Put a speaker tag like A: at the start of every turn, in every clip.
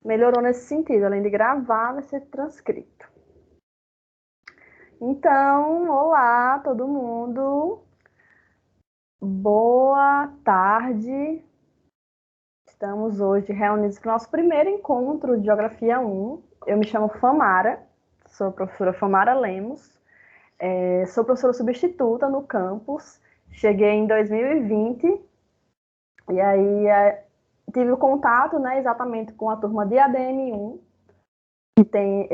A: melhorou nesse sentido, além de gravar, vai ser transcrito. Então, olá todo mundo, boa tarde. Estamos hoje reunidos para o nosso primeiro encontro de Geografia 1. Eu me chamo Famara, sou a professora Famara Lemos, sou professora substituta no campus, cheguei em 2020 e aí tive o contato, né, exatamente com a turma de ADM1, que tem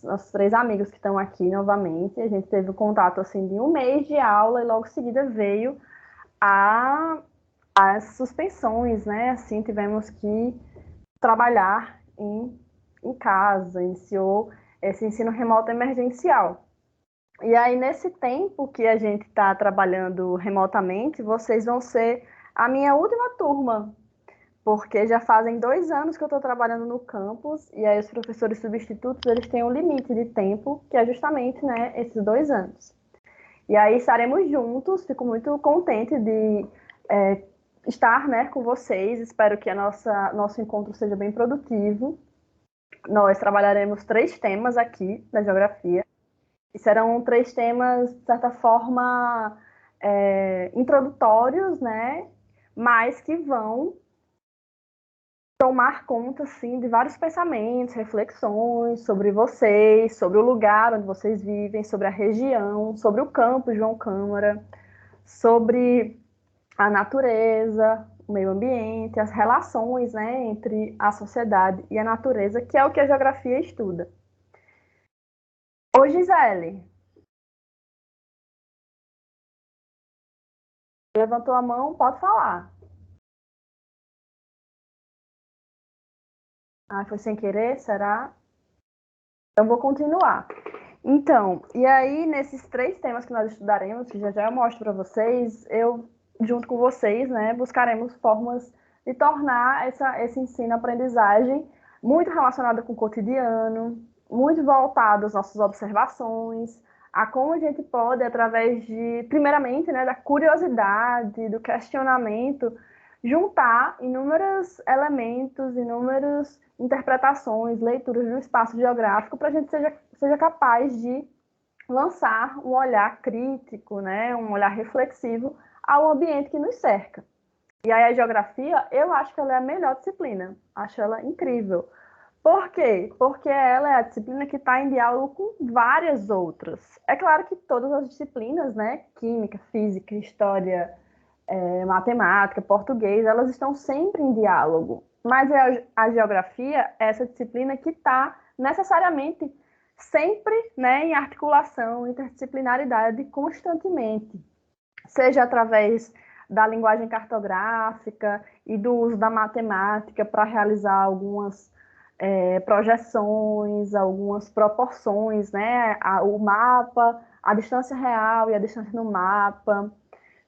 A: nossos três amigos que estão aqui novamente. A gente teve o contato assim de um mês de aula e logo em seguida veio as suspensões, né? Assim, tivemos que trabalhar em casa, iniciou esse ensino remoto emergencial. E aí, nesse tempo que a gente está trabalhando remotamente, vocês vão ser a minha última turma, porque já fazem 2 anos que eu estou trabalhando no campus, e aí os professores substitutos, eles têm um limite de tempo, que é justamente, né, esses 2 anos. E aí estaremos juntos, fico muito contente de estar, né, com vocês, espero que nosso encontro seja bem produtivo. Nós trabalharemos 3 temas aqui da geografia, e serão 3 temas, de certa forma, introdutórios, né, mas que vão tomar conta, assim, de vários pensamentos, reflexões sobre vocês, sobre o lugar onde vocês vivem, sobre a região, sobre o campo João Câmara, sobre a natureza, o meio ambiente, as relações, né, entre a sociedade e a natureza, que é o que a geografia estuda. Ô, Gisele, levantou a mão, pode falar. Ah, foi sem querer, será? Então, vou continuar. Então, e aí, nesses 3 temas que nós estudaremos, que já eu mostro para vocês, eu, junto com vocês, né, buscaremos formas de tornar esse ensino-aprendizagem muito relacionado com o cotidiano, muito voltado às nossas observações, a como a gente pode, através de, primeiramente, né, da curiosidade, do questionamento, juntar inúmeros elementos, inúmeras interpretações, leituras do espaço geográfico para a gente seja capaz de lançar um olhar crítico, né, um olhar reflexivo ao ambiente que nos cerca. E aí a geografia, eu acho que ela é a melhor disciplina, acho ela incrível. Por quê? Porque ela é a disciplina que está em diálogo com várias outras. É claro que todas as disciplinas, né, química, física, história, matemática, português, elas estão sempre em diálogo. Mas a geografia é essa disciplina que está necessariamente sempre, né, em articulação, interdisciplinaridade constantemente, seja através da linguagem cartográfica e do uso da matemática para realizar algumas projeções, algumas proporções, né, o mapa, a distância real e a distância no mapa,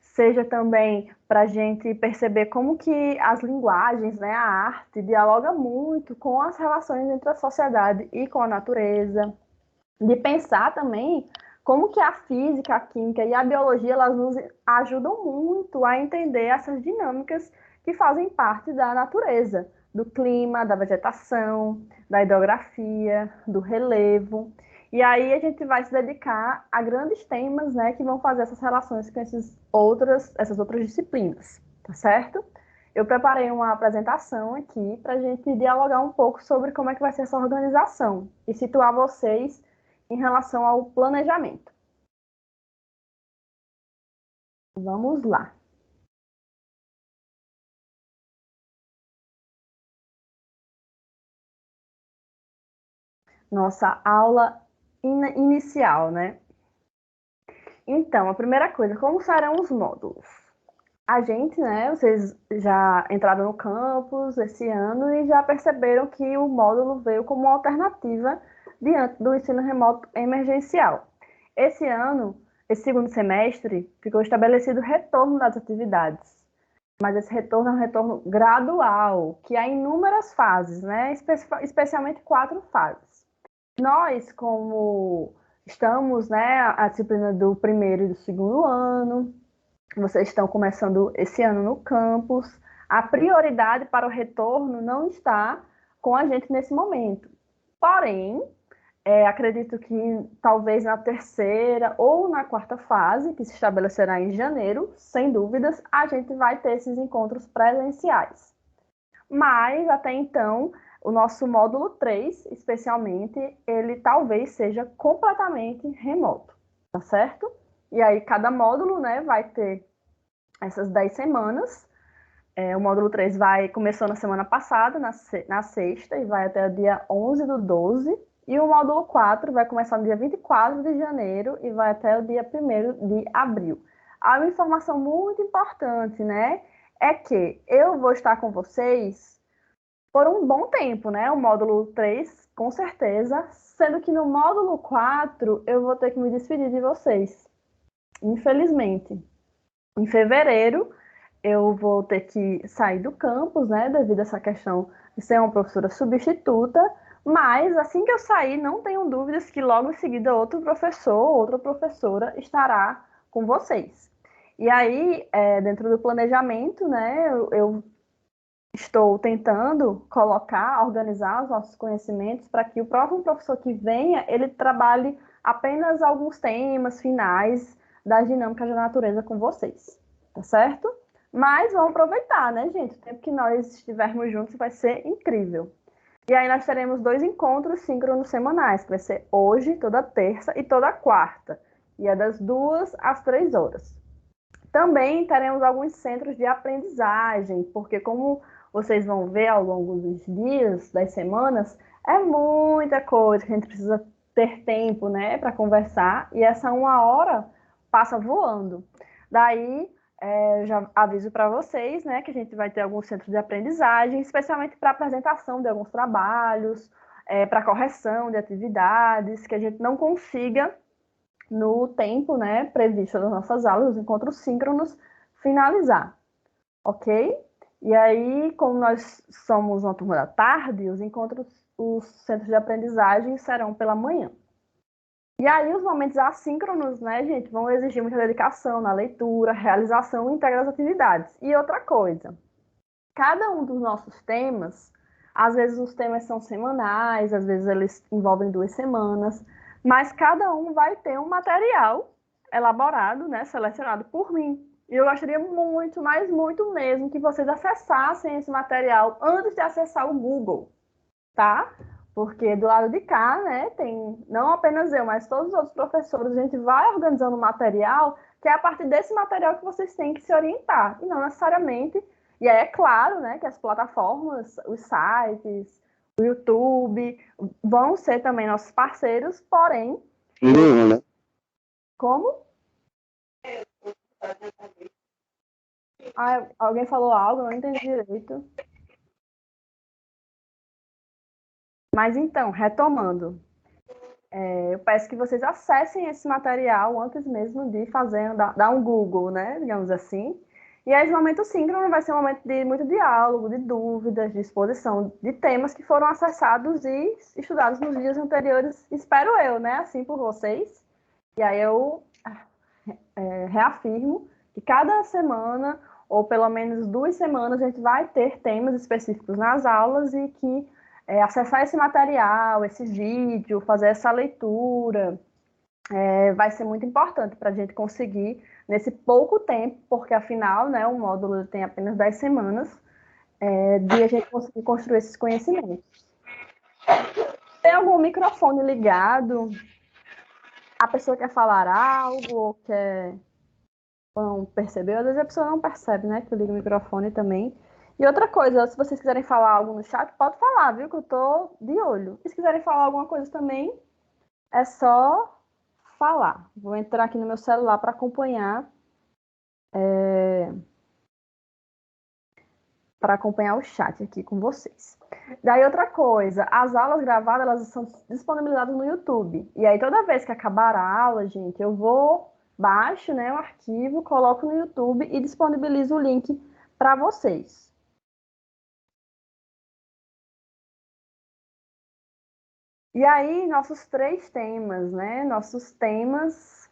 A: seja também para a gente perceber como que as linguagens, né, a arte, dialoga muito com as relações entre a sociedade e com a natureza, de pensar também como que a física, a química e a biologia, elas nos ajudam muito a entender essas dinâmicas que fazem parte da natureza, do clima, da vegetação, da hidrografia, do relevo. E aí a gente vai se dedicar a grandes temas, né, que vão fazer essas relações com essas outras disciplinas, tá certo? Eu preparei uma apresentação aqui para a gente dialogar um pouco sobre como é que vai ser essa organização e situar vocês em relação ao planejamento. Vamos lá. Nossa aula inicial, né? Então, a primeira coisa, como serão os módulos? A gente, né, vocês já entraram no campus esse ano e já perceberam que o módulo veio como uma alternativa diante do ensino remoto emergencial. Esse ano, esse segundo semestre, ficou estabelecido o retorno das atividades, mas esse retorno é um retorno gradual, que há inúmeras fases, né, especialmente 4 fases. Nós, como estamos, né, a disciplina do primeiro e do segundo ano, vocês estão começando esse ano no campus, a prioridade para o retorno não está com a gente nesse momento. Porém, acredito que talvez na terceira ou na quarta fase, que se estabelecerá em janeiro, sem dúvidas, a gente vai ter esses encontros presenciais. Mas, até então, o nosso módulo 3, especialmente, ele talvez seja completamente remoto, tá certo? E aí, cada módulo, né, vai ter essas 10 semanas. O módulo 3 começou na semana passada, na sexta, e vai até o dia 11/12. E o módulo 4 vai começar no dia 24 de janeiro e vai até o dia 1º de abril. Há uma informação muito importante, né? É que eu vou estar com vocês por um bom tempo, né? O módulo 3, com certeza, sendo que no módulo 4 eu vou ter que me despedir de vocês, infelizmente. Em fevereiro, eu vou ter que sair do campus, né, devido a essa questão de ser uma professora substituta, mas assim que eu sair, não tenho dúvidas que logo em seguida outro professor, outra professora estará com vocês. E aí, dentro do planejamento, né, eu estou tentando organizar os nossos conhecimentos para que o próximo professor que venha, ele trabalhe apenas alguns temas finais da dinâmica da natureza com vocês, tá certo? Mas vamos aproveitar, né, gente? O tempo que nós estivermos juntos vai ser incrível. E aí nós teremos 2 encontros síncronos semanais, que vai ser hoje, toda terça, e toda quarta. E é das 2 às 3 horas. Também teremos alguns centros de aprendizagem, porque como vocês vão ver ao longo dos dias, das semanas, é muita coisa que a gente precisa ter tempo, né, para conversar, e essa 1 hora passa voando. Daí, já aviso para vocês, né, que a gente vai ter alguns centros de aprendizagem, especialmente para apresentação de alguns trabalhos, para correção de atividades, que a gente não consiga no tempo, né, previsto das nossas aulas, os encontros síncronos, finalizar, ok? E aí, como nós somos uma turma da tarde, os centros de aprendizagem serão pela manhã. E aí, os momentos assíncronos, né, gente, vão exigir muita dedicação na leitura, realização e entrega das atividades. E outra coisa, cada um dos nossos temas, às vezes os temas são semanais, às vezes eles envolvem 2 semanas, mas cada um vai ter um material elaborado, né, selecionado por mim. E eu gostaria muito, mas muito mesmo, que vocês acessassem esse material antes de acessar o Google, tá? Porque do lado de cá, né, tem não apenas eu, mas todos os outros professores, a gente vai organizando material, que é a partir desse material que vocês têm que se orientar, e não necessariamente. E aí é claro, né, que as plataformas, os sites, o YouTube, vão ser também nossos parceiros, porém...
B: Né?
A: Como? Alguém falou algo, não entendi direito. Mas então, retomando, eu peço que vocês acessem esse material antes mesmo de dar um Google, né, digamos assim. E aí, esse momento síncrono vai ser um momento de muito diálogo, de dúvidas, de exposição de temas que foram acessados e estudados nos dias anteriores, espero eu, né, assim por vocês. E aí eu reafirmo que cada semana, ou pelo menos 2 semanas, a gente vai ter temas específicos nas aulas e que acessar esse material, esse vídeo, fazer essa leitura, vai ser muito importante para a gente conseguir, nesse pouco tempo, porque afinal, né, o módulo tem apenas 10 semanas, de a gente conseguir construir esses conhecimentos. Tem algum microfone ligado? A pessoa quer falar algo ou quer... não percebeu? Às vezes a pessoa não percebe, né, que eu ligo o microfone também. E outra coisa, se vocês quiserem falar algo no chat, pode falar, viu? Que eu tô de olho. E se quiserem falar alguma coisa também, é só falar. Vou entrar aqui no meu celular para acompanhar o chat aqui com vocês. Daí outra coisa, as aulas gravadas, elas são disponibilizadas no YouTube. E aí toda vez que acabar a aula, gente, eu baixo, né, o arquivo, coloco no YouTube e disponibilizo o link para vocês. E aí, nossos 3 temas, né? Nossos temas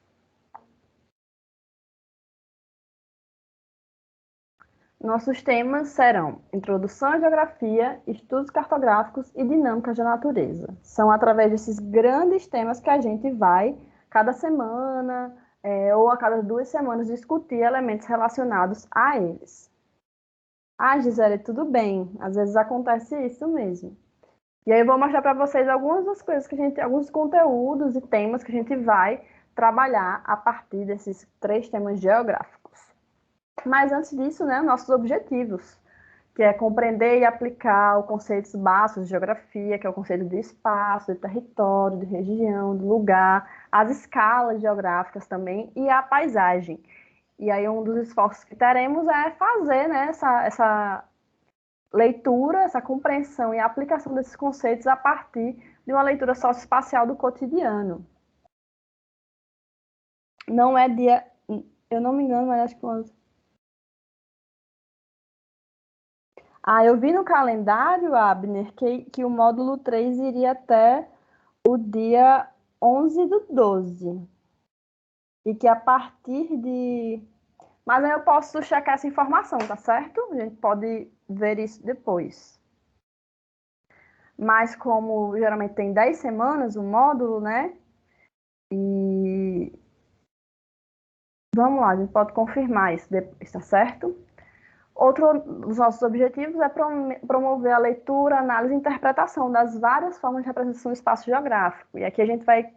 A: Nossos temas serão Introdução à Geografia, Estudos Cartográficos e Dinâmicas da Natureza. São através desses grandes temas que a gente vai, cada semana, ou a cada 2 semanas, discutir elementos relacionados a eles. Ah, Gisele, tudo bem. Às vezes acontece isso mesmo. E aí eu vou mostrar para vocês algumas das coisas que alguns conteúdos e temas que a gente vai trabalhar a partir desses 3 temas geográficos. Mas antes disso, né, nossos objetivos, que é compreender e aplicar os conceitos básicos de geografia, que é o conceito de espaço, de território, de região, de lugar, as escalas geográficas também e a paisagem. E aí um dos esforços que teremos é fazer, né, essa leitura, essa compreensão e aplicação desses conceitos a partir de uma leitura socioespacial do cotidiano. Não é dia... Eu não me engano, mas acho que... eu vi no calendário, Abner, que o módulo 3 iria até o dia 11/12. E que a partir de... Mas aí eu posso checar essa informação, tá certo? A gente pode ver isso depois. Mas como geralmente tem 10 semanas o módulo, né? E vamos lá, a gente pode confirmar isso depois, tá certo? Outro dos nossos objetivos é promover a leitura, análise e interpretação das várias formas de representação do espaço geográfico. E aqui a gente vai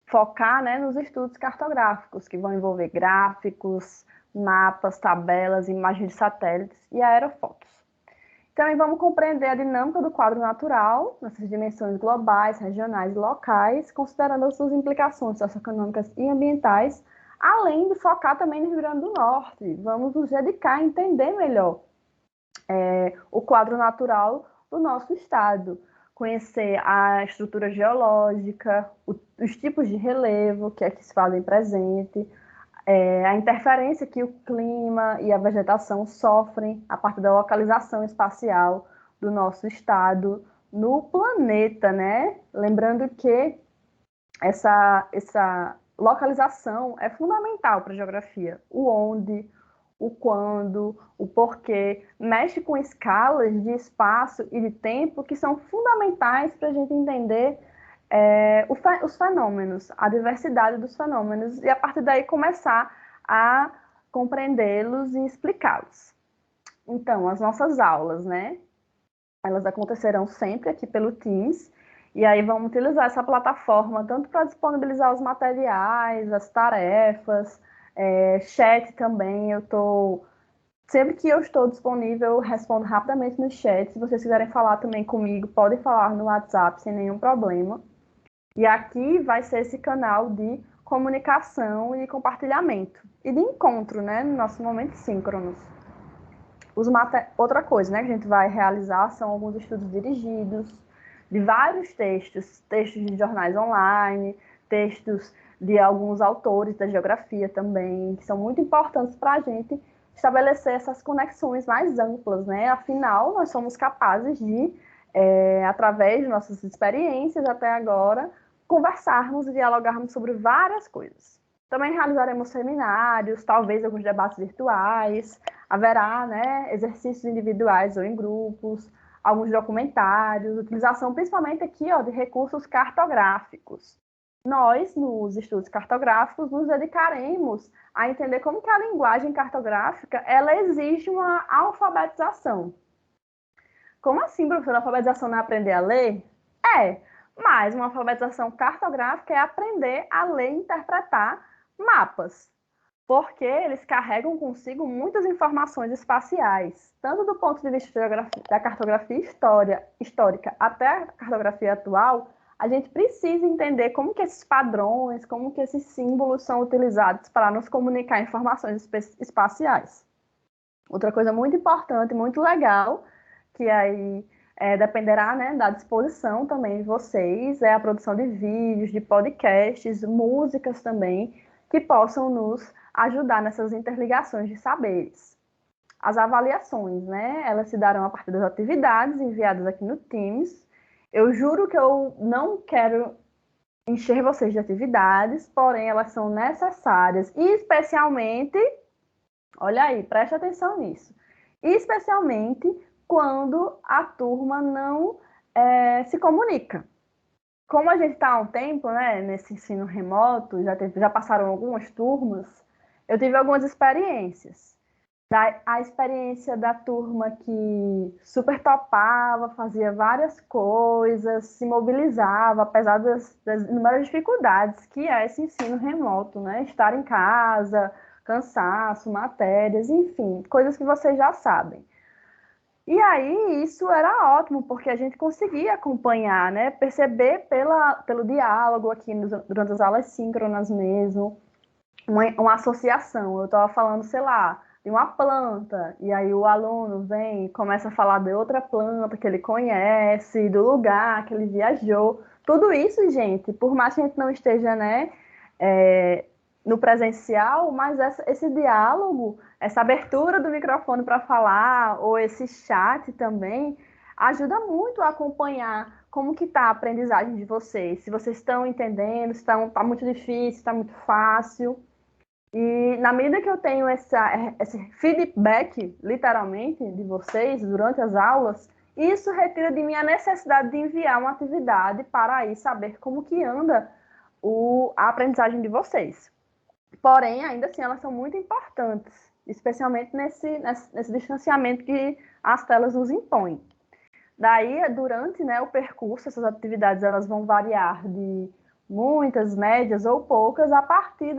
A: focar, né, nos estudos cartográficos, que vão envolver gráficos, mapas, tabelas, imagens de satélites e aerofotos. Também vamos compreender a dinâmica do quadro natural, nessas dimensões globais, regionais e locais, considerando as suas implicações socioeconômicas e ambientais, além de focar também no Rio Grande do Norte. Vamos nos dedicar a entender melhor o quadro natural do nosso estado, conhecer a estrutura geológica, os tipos de relevo que aqui se fazem presente, a interferência que o clima e a vegetação sofrem a partir da localização espacial do nosso estado no planeta, né? Lembrando que essa localização é fundamental para a geografia. O onde, o quando, o porquê, mexe com escalas de espaço e de tempo que são fundamentais para a gente entender os fenômenos, a diversidade dos fenômenos, e a partir daí começar a compreendê-los e explicá-los. Então, as nossas aulas, né? Elas acontecerão sempre aqui pelo Teams, e aí vamos utilizar essa plataforma tanto para disponibilizar os materiais, as tarefas, chat também. Sempre que eu estou disponível, eu respondo rapidamente no chat. Se vocês quiserem falar também comigo, podem falar no WhatsApp sem nenhum problema. E aqui vai ser esse canal de comunicação e compartilhamento. E de encontro, né? No nosso momento síncronos. Outra coisa, né, que a gente vai realizar são alguns estudos dirigidos de vários textos de jornais online, textos de alguns autores da geografia também, que são muito importantes para a gente estabelecer essas conexões mais amplas, né? Afinal, nós somos capazes de, através de nossas experiências até agora, conversarmos e dialogarmos sobre várias coisas. Também realizaremos seminários, talvez alguns debates virtuais, haverá, né, exercícios individuais ou em grupos, alguns documentários, utilização principalmente aqui de recursos cartográficos. Nós, nos estudos cartográficos, nos dedicaremos a entender como que a linguagem cartográfica ela exige uma alfabetização. Como assim, professor, a alfabetização não é aprender a ler? Mas uma alfabetização cartográfica é aprender a ler e interpretar mapas, porque eles carregam consigo muitas informações espaciais, tanto do ponto de vista da cartografia histórica até a cartografia atual. A gente precisa entender como que esses padrões, como que esses símbolos são utilizados para nos comunicar informações espaciais. Outra coisa muito importante, muito legal, que aí dependerá, né, da disposição também de vocês, é a produção de vídeos, de podcasts, músicas também, que possam nos ajudar nessas interligações de saberes. As avaliações, né, elas se darão a partir das atividades enviadas aqui no Teams. Eu juro que eu não quero encher vocês de atividades, porém elas são necessárias, e especialmente, olha aí, preste atenção nisso, E especialmente quando a turma não se comunica. Como a gente está há um tempo, né, nesse ensino remoto, já passaram algumas turmas, eu tive algumas experiências. A experiência da turma que super topava, fazia várias coisas, se mobilizava, apesar das inúmeras dificuldades que é esse ensino remoto, né? Estar em casa, cansaço, matérias, enfim, coisas que vocês já sabem. E aí, isso era ótimo, porque a gente conseguia acompanhar, né? Perceber pelo diálogo aqui durante as aulas síncronas mesmo, uma associação. Eu estava falando, sei lá, de uma planta, e aí o aluno vem e começa a falar de outra planta que ele conhece, do lugar que ele viajou. Tudo isso, gente, por mais que a gente não esteja, né, no presencial, mas esse diálogo, essa abertura do microfone para falar, ou esse chat também, ajuda muito a acompanhar como que está a aprendizagem de vocês. Se vocês estão entendendo, se está muito difícil, está muito fácil. E na medida que eu tenho esse feedback, literalmente, de vocês durante as aulas, isso retira de mim a necessidade de enviar uma atividade para aí saber como que anda a aprendizagem de vocês. Porém, ainda assim, elas são muito importantes, especialmente nesse distanciamento que as telas nos impõem. Daí, durante, né, o percurso, essas atividades elas vão variar de muitas, médias ou poucas, a partir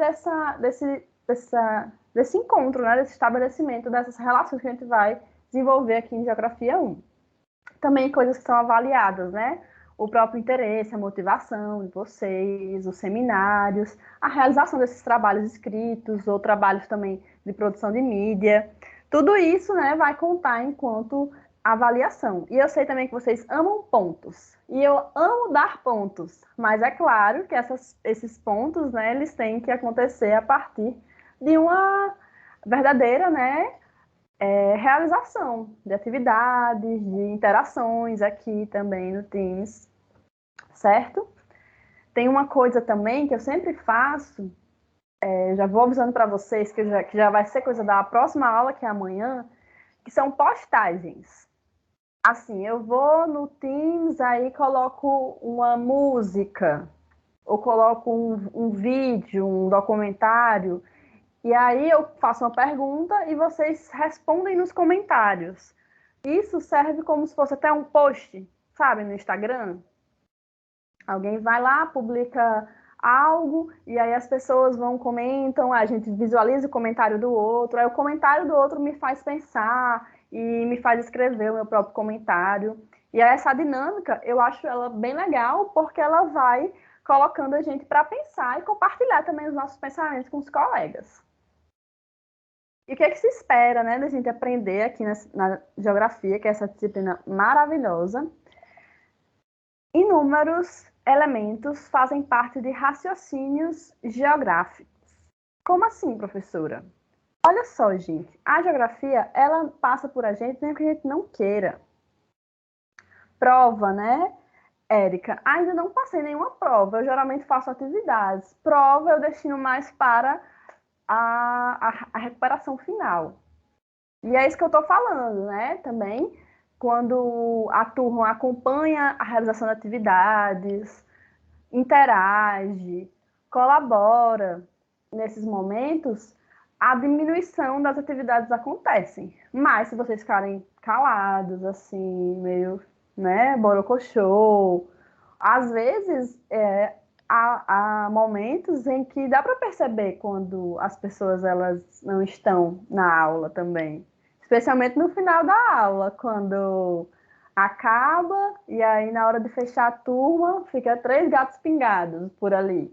A: desse encontro, né, desse estabelecimento, dessas relações que a gente vai desenvolver aqui em Geografia 1. Também coisas que são avaliadas, né? O próprio interesse, a motivação de vocês, os seminários, a realização desses trabalhos escritos ou trabalhos também de produção de mídia. Tudo isso, né, vai contar enquanto avaliação. E eu sei também que vocês amam pontos. E eu amo dar pontos. Mas é claro que esses pontos, né, eles têm que acontecer a partir de uma verdadeira, né, realização de atividades, de interações aqui também no Teams, certo? Tem uma coisa também que eu sempre faço, já vou avisando para vocês que já vai ser coisa da próxima aula, que é amanhã, que são postagens. Assim, eu vou no Teams, aí coloco uma música, ou coloco um vídeo, um documentário, e aí eu faço uma pergunta e vocês respondem nos comentários. Isso serve como se fosse até um post, sabe, no Instagram. Alguém vai lá, publica algo, e aí as pessoas vão, comentam, a gente visualiza o comentário do outro, aí o comentário do outro me faz pensar e me faz escrever o meu próprio comentário. E aí essa dinâmica, eu acho ela bem legal, porque ela vai colocando a gente para pensar e compartilhar também os nossos pensamentos com os colegas. E o que é que se espera, né, da gente aprender aqui na geografia, que é essa disciplina maravilhosa? Inúmeros elementos fazem parte de raciocínios geográficos. Como assim, professora? Olha só, gente, a geografia, ela passa por a gente mesmo que a gente não queira. Prova, né, Érica? Ainda não passei nenhuma prova, eu geralmente faço atividades. Prova eu destino mais para a recuperação final. E é isso que eu estou falando, né? Também, quando a turma acompanha a realização de atividades, interage, colabora nesses momentos, a diminuição das atividades acontecem. Mas se vocês ficarem calados, assim, meio, né, borocochô, às vezes há momentos em que dá para perceber quando as pessoas elas não estão na aula também. Especialmente no final da aula, quando acaba e aí na hora de fechar a turma fica 3 gatos pingados por ali.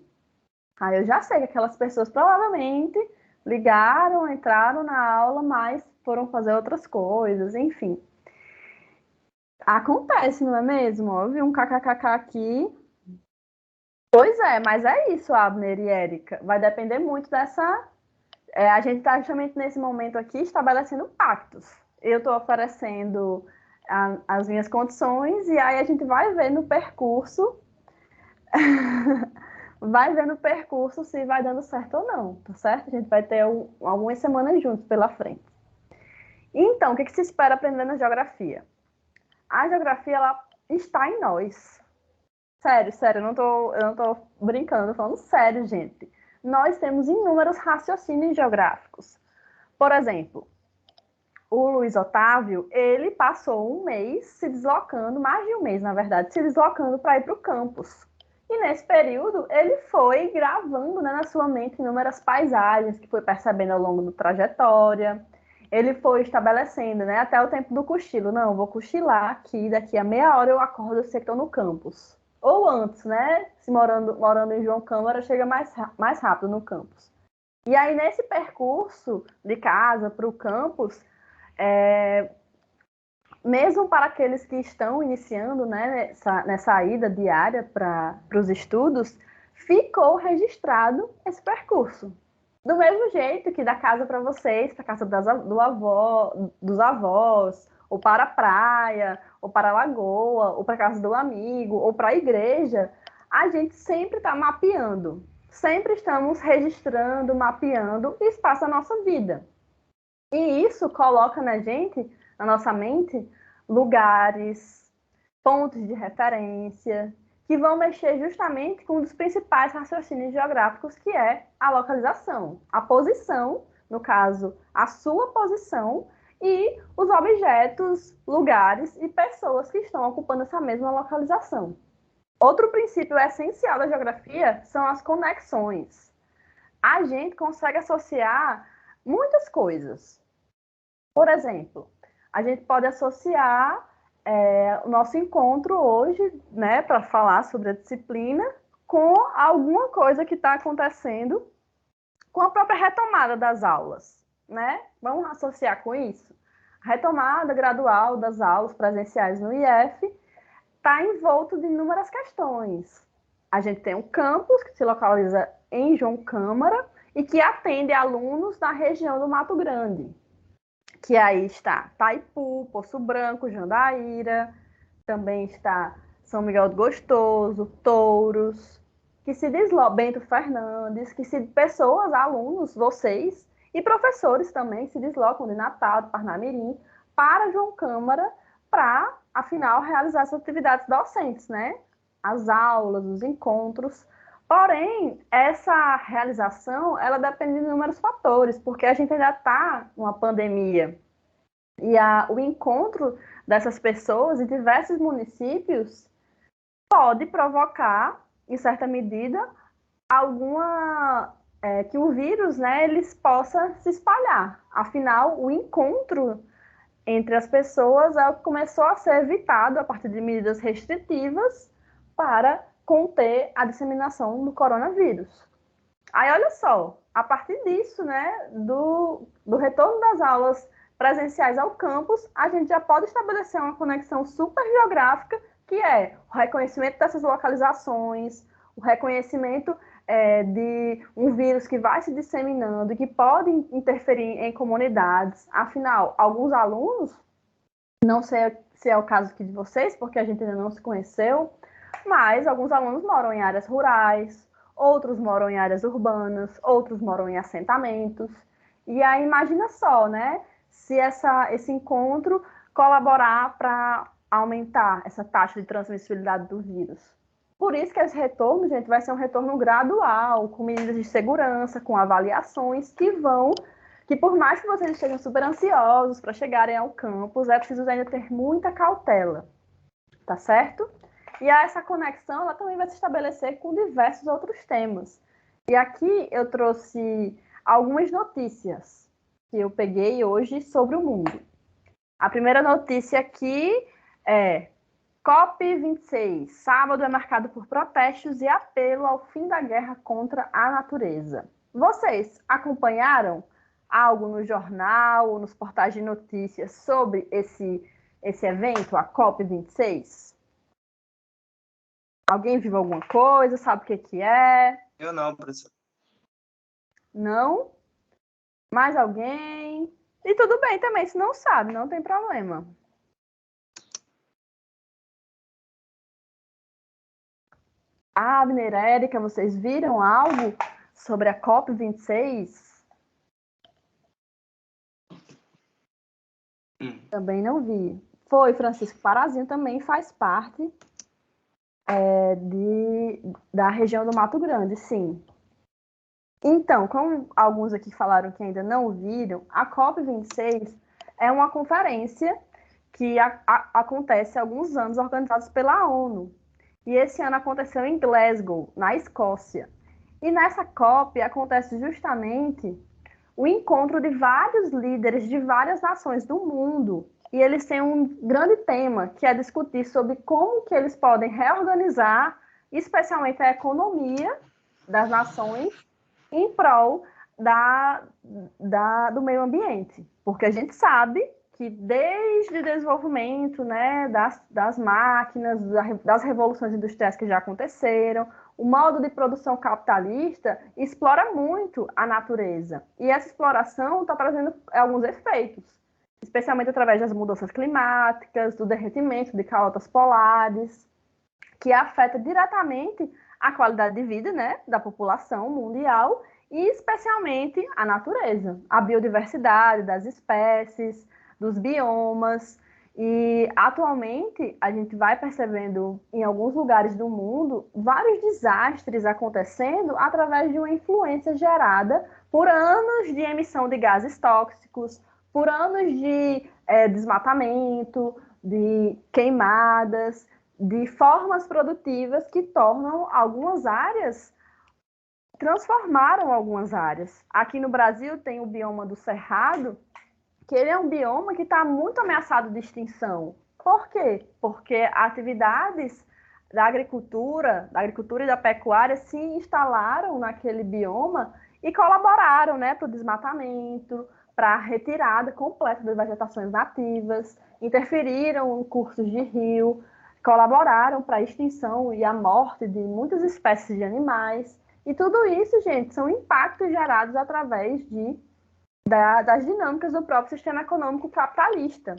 A: Aí eu já sei que aquelas pessoas provavelmente ligaram, entraram na aula, mas foram fazer outras coisas, enfim. Acontece, não é mesmo? Eu vi um kkkk aqui. Pois é, mas é isso, Abner e Érica. Vai depender muito dessa. A gente está justamente nesse momento aqui estabelecendo pactos. Eu estou oferecendo as minhas condições e aí a gente vai ver no percurso, vai ver no percurso se vai dando certo ou não, tá certo? A gente vai ter algumas semanas juntos pela frente. Então, o que se espera aprender na geografia? A geografia, ela está em nós. Sério, sério, eu não tô brincando, tô falando sério, gente. Nós temos inúmeros raciocínios geográficos. Por exemplo, o Luiz Otávio, ele passou um mês se deslocando, mais de um mês, na verdade, se deslocando para ir para o campus. E nesse período, ele foi gravando, né, na sua mente inúmeras paisagens que foi percebendo ao longo da trajetória. Ele foi estabelecendo, né, até o tempo do cochilo. Não, vou cochilar aqui, daqui a meia hora eu acordo, eu sei que estou no campus. Ou antes, né, se morando em João Câmara, chega mais rápido no campus. E aí, nesse percurso de casa para o campus, é, mesmo para aqueles que estão iniciando, né, nessa ida diária para os estudos, ficou registrado esse percurso. Do mesmo jeito que da casa para vocês, para a casa dos avós, ou para a praia, ou para a lagoa, ou para a casa do amigo, ou para a igreja, a gente sempre está mapeando. Sempre estamos registrando, mapeando o espaço da nossa vida. E isso coloca na nossa mente, lugares, pontos de referência, que vão mexer justamente com um dos principais raciocínios geográficos, que é a localização, a posição, no caso, a sua posição, e os objetos, lugares e pessoas que estão ocupando essa mesma localização. Outro princípio essencial da geografia são as conexões. A gente consegue associar muitas coisas. Por exemplo, a gente pode associar o nosso encontro hoje, né, para falar sobre a disciplina, com alguma coisa que está acontecendo com a própria retomada das aulas, né? Vamos associar com isso? A retomada gradual das aulas presenciais no IF está envolto de inúmeras questões. A gente tem um campus que se localiza em João Câmara e que atende alunos da região do Mato Grande, que aí está Taipu, Poço Branco, Jandaíra, também está São Miguel do Gostoso, Touros, que se deslocam, Bento Fernandes, que se pessoas, alunos, vocês e professores também se deslocam de Natal, de Parnamirim, para João Câmara, para, afinal, realizar essas atividades docentes, né? As aulas, os encontros. Porém, essa realização, ela depende de inúmeros fatores, porque a gente ainda está numa pandemia. E o encontro dessas pessoas em diversos municípios pode provocar, em certa medida, alguma que o vírus, né, eles possa se espalhar. Afinal, o encontro entre as pessoas é o que começou a ser evitado a partir de medidas restritivas para conter a disseminação do coronavírus. Aí, olha só, a partir disso, né, do retorno das aulas presenciais ao campus, a gente já pode estabelecer uma conexão super geográfica, que é o reconhecimento dessas localizações, o reconhecimento de um vírus que vai se disseminando e que pode interferir em comunidades. Afinal, alguns alunos, não sei se é o caso aqui de vocês, porque a gente ainda não se conheceu, mas alguns alunos moram em áreas rurais, outros moram em áreas urbanas, outros moram em assentamentos. E aí imagina só, né? Se esse encontro colaborar para aumentar essa taxa de transmissibilidade do vírus. Por isso que esse retorno, gente, vai ser um retorno gradual, com medidas de segurança, com avaliações que por mais que vocês estejam super ansiosos para chegarem ao campus, é preciso ainda ter muita cautela, tá certo? E essa conexão ela também vai se estabelecer com diversos outros temas. E aqui eu trouxe algumas notícias que eu peguei hoje sobre o mundo. A primeira notícia aqui é COP26. Sábado é marcado por protestos e apelo ao fim da guerra contra a natureza. Vocês acompanharam algo no jornal ou nos portais de notícias sobre esse evento, a COP26? Alguém viu alguma coisa? Sabe o que é?
B: Eu não, professor.
A: Não? Mais alguém? E tudo bem também, se não sabe, não tem problema. Abner, Érica, vocês viram algo sobre a COP26? Também não vi. Foi Francisco Parazinho, também faz parte da região do Mato Grande, sim. Então, como alguns aqui falaram que ainda não viram, a COP26 é uma conferência que acontece há alguns anos, organizados pela ONU. E esse ano aconteceu em Glasgow, na Escócia. E nessa COP acontece justamente o encontro de vários líderes de várias nações do mundo. E eles têm um grande tema, que é discutir sobre como que eles podem reorganizar, especialmente a economia das nações, em prol do meio ambiente. Porque a gente sabe que desde o desenvolvimento, né, das máquinas, das revoluções industriais que já aconteceram, o modo de produção capitalista explora muito a natureza. E essa exploração está trazendo alguns efeitos, especialmente através das mudanças climáticas, do derretimento de calotas polares, que afeta diretamente a qualidade de vida, né, da população mundial e especialmente a natureza, a biodiversidade das espécies, dos biomas. E atualmente a gente vai percebendo em alguns lugares do mundo vários desastres acontecendo através de uma influência gerada por anos de emissão de gases tóxicos, por anos de desmatamento, de queimadas, de formas produtivas que tornam algumas áreas, transformaram algumas áreas. Aqui no Brasil tem o bioma do Cerrado, que ele é um bioma que está muito ameaçado de extinção. Por quê? Porque atividades da agricultura e da pecuária se instalaram naquele bioma e colaboraram, né, para o desmatamento, para a retirada completa das vegetações nativas, interferiram em cursos de rio, colaboraram para a extinção e a morte de muitas espécies de animais. E tudo isso, gente, são impactos gerados através das dinâmicas do próprio sistema econômico capitalista.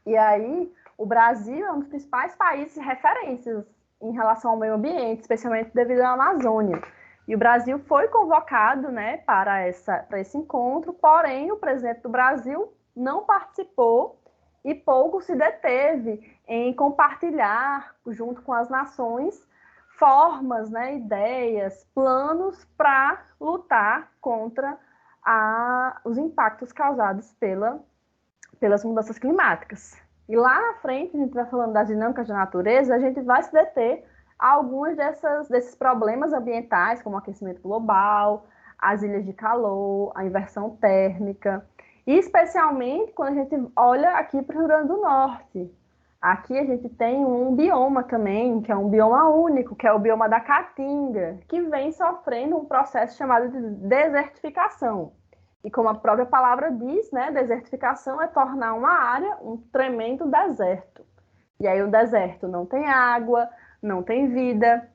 A: E aí, o Brasil é um dos principais países referências em relação ao meio ambiente, especialmente devido à Amazônia. E o Brasil foi convocado, né, para esse encontro, porém, o presidente do Brasil não participou e pouco se deteve em compartilhar, junto com as nações, formas, né, ideias, planos para lutar contra os impactos causados pelas mudanças climáticas. E lá na frente, a gente vai falando das dinâmicas da natureza, a gente vai se deter a alguns desses problemas ambientais, como o aquecimento global, as ilhas de calor, a inversão térmica, e especialmente quando a gente olha aqui para o Rio Grande do Norte. Aqui a gente tem um bioma também, que é um bioma único, que é o bioma da Caatinga, que vem sofrendo um processo chamado de desertificação. E como a própria palavra diz, né, desertificação é tornar uma área um tremendo deserto. E aí o deserto não tem água, não tem vida,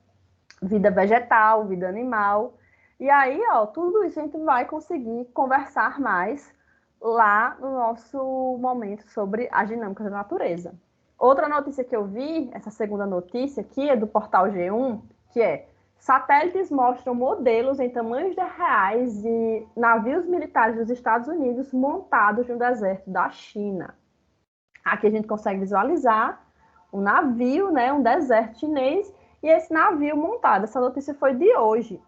A: vida vegetal, vida animal. E aí, ó, tudo isso a gente vai conseguir conversar mais lá no nosso momento sobre as dinâmicas da natureza. Outra notícia que eu vi, essa segunda notícia aqui, é do portal G1, que é: satélites mostram modelos em tamanhos reais de navios militares dos Estados Unidos montados no deserto da China. Aqui a gente consegue visualizar um navio, né, um deserto chinês, e esse navio montado. Essa notícia foi de hoje.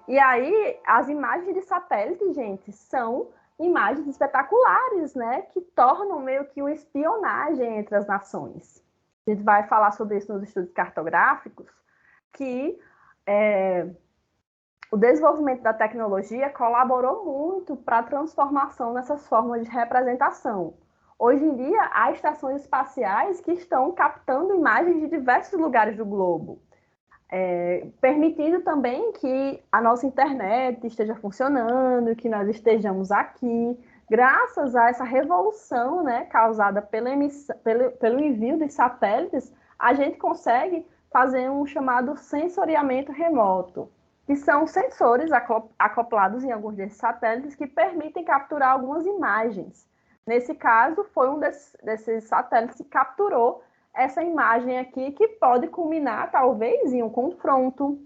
A: E aí, as imagens de satélite, gente, são imagens espetaculares, né, que tornam meio que uma espionagem entre as nações. A gente vai falar sobre isso nos estudos cartográficos, que o desenvolvimento da tecnologia colaborou muito para a transformação nessas formas de representação. Hoje em dia, há estações espaciais que estão captando imagens de diversos lugares do globo, permitindo também que a nossa internet esteja funcionando, que nós estejamos aqui. Graças a essa revolução, né, causada pelo envio de satélites, a gente consegue fazer um chamado sensoriamento remoto, que são sensores acoplados em alguns desses satélites que permitem capturar algumas imagens. Nesse caso, foi um desses satélites que capturou essa imagem aqui, que pode culminar, talvez, em um confronto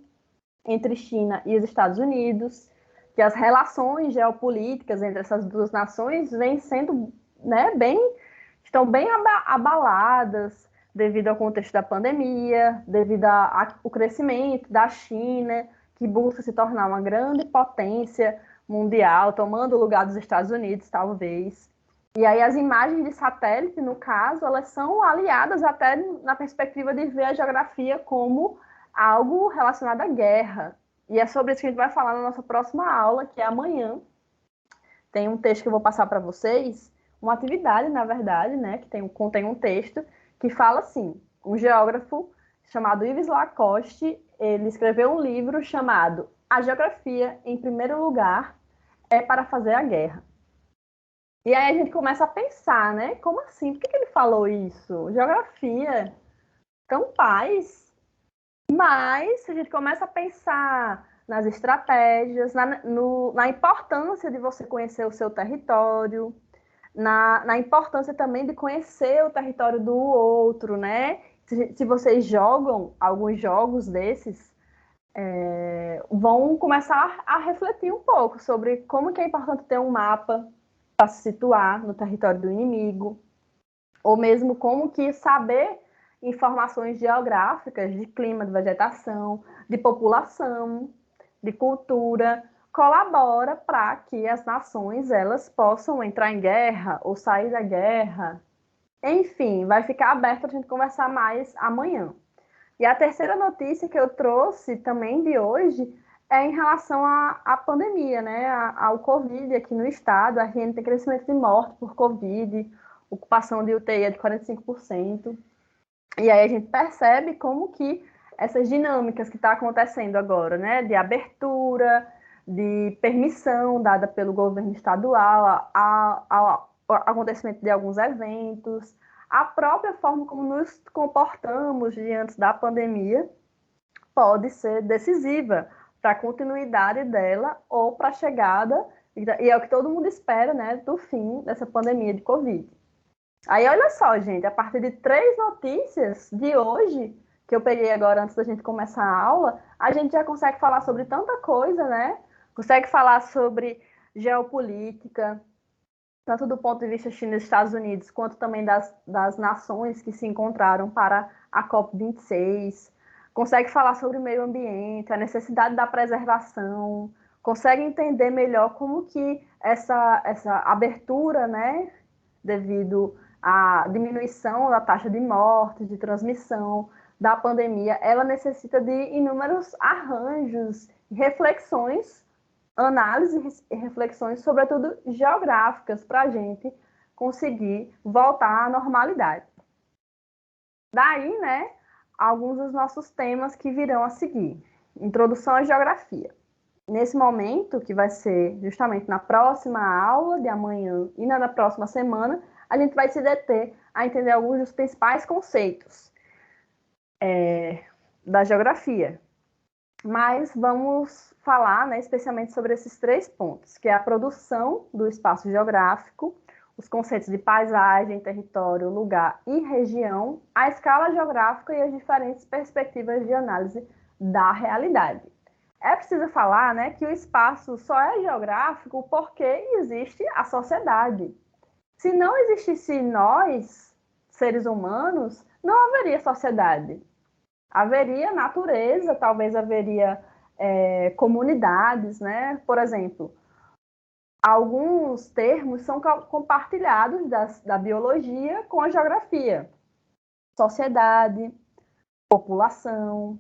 A: entre China e os Estados Unidos, que as relações geopolíticas entre essas duas nações vêm sendo, né, bem estão bem abaladas devido ao contexto da pandemia, devido ao crescimento da China, que busca se tornar uma grande potência mundial, tomando o lugar dos Estados Unidos, talvez. E aí as imagens de satélite, no caso, elas são aliadas até na perspectiva de ver a geografia como algo relacionado à guerra. E é sobre isso que a gente vai falar na nossa próxima aula, que é amanhã. Tem um texto que eu vou passar para vocês, uma atividade, na verdade, né, que contém um texto que fala assim, um geógrafo chamado Yves Lacoste, ele escreveu um livro chamado A Geografia, em Primeiro Lugar, é para Fazer a Guerra. E aí a gente começa a pensar, né, como assim? Por que ele falou isso? Geografia, tão paz. Mas a gente começa a pensar nas estratégias, na importância de você conhecer o seu território, na importância também de conhecer o território do outro, né? Se vocês jogam alguns jogos desses, vão começar a refletir um pouco sobre como que é importante ter um mapa para se situar no território do inimigo, ou mesmo como que saber informações geográficas de clima, de vegetação, de população, de cultura, colabora para que as nações elas possam entrar em guerra ou sair da guerra. Enfim, vai ficar aberto para a gente conversar mais amanhã. E a terceira notícia que eu trouxe também de hoje é em relação à pandemia, né? Ao Covid aqui no estado. A gente tem crescimento de morte por Covid, ocupação de UTI é de 45%. E aí a gente percebe como que essas dinâmicas que estão acontecendo agora, né? De abertura, de permissão dada pelo governo estadual ao acontecimento de alguns eventos, a própria forma como nos comportamos diante da pandemia pode ser decisiva para a continuidade dela ou para a chegada, e é o que todo mundo espera, né, do fim dessa pandemia de Covid. Aí, olha só, gente, a partir de 3 notícias de hoje, que eu peguei agora antes da gente começar a aula, a gente já consegue falar sobre tanta coisa, né? Consegue falar sobre geopolítica, tanto do ponto de vista China e Estados Unidos, quanto também das nações que se encontraram para a COP26. Consegue falar sobre o meio ambiente, a necessidade da preservação, consegue entender melhor como que essa abertura, né, devido à diminuição da taxa de morte, de transmissão da pandemia, ela necessita de inúmeros arranjos, reflexões, análises e reflexões, sobretudo geográficas, para a gente conseguir voltar à normalidade. Daí, né, alguns dos nossos temas que virão a seguir. Introdução à geografia. Nesse momento, que vai ser justamente na próxima aula de amanhã e na da próxima semana, a gente vai se deter a entender alguns dos principais conceitos da geografia. Mas vamos falar, né, especialmente sobre esses 3 pontos, que é a produção do espaço geográfico, os conceitos de paisagem, território, lugar e região, a escala geográfica e as diferentes perspectivas de análise da realidade. É preciso falar, né, que o espaço só é geográfico porque existe a sociedade. Se não existisse nós, seres humanos, não haveria sociedade. Haveria natureza, talvez haveria comunidades, né? Por exemplo, alguns termos são compartilhados da biologia com a geografia. Sociedade, população,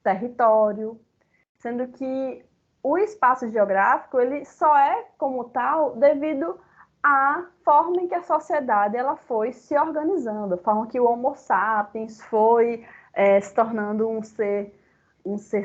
A: território, sendo que o espaço geográfico ele só é como tal devido à forma em que a sociedade ela foi se organizando, a forma que o Homo sapiens foi se tornando um ser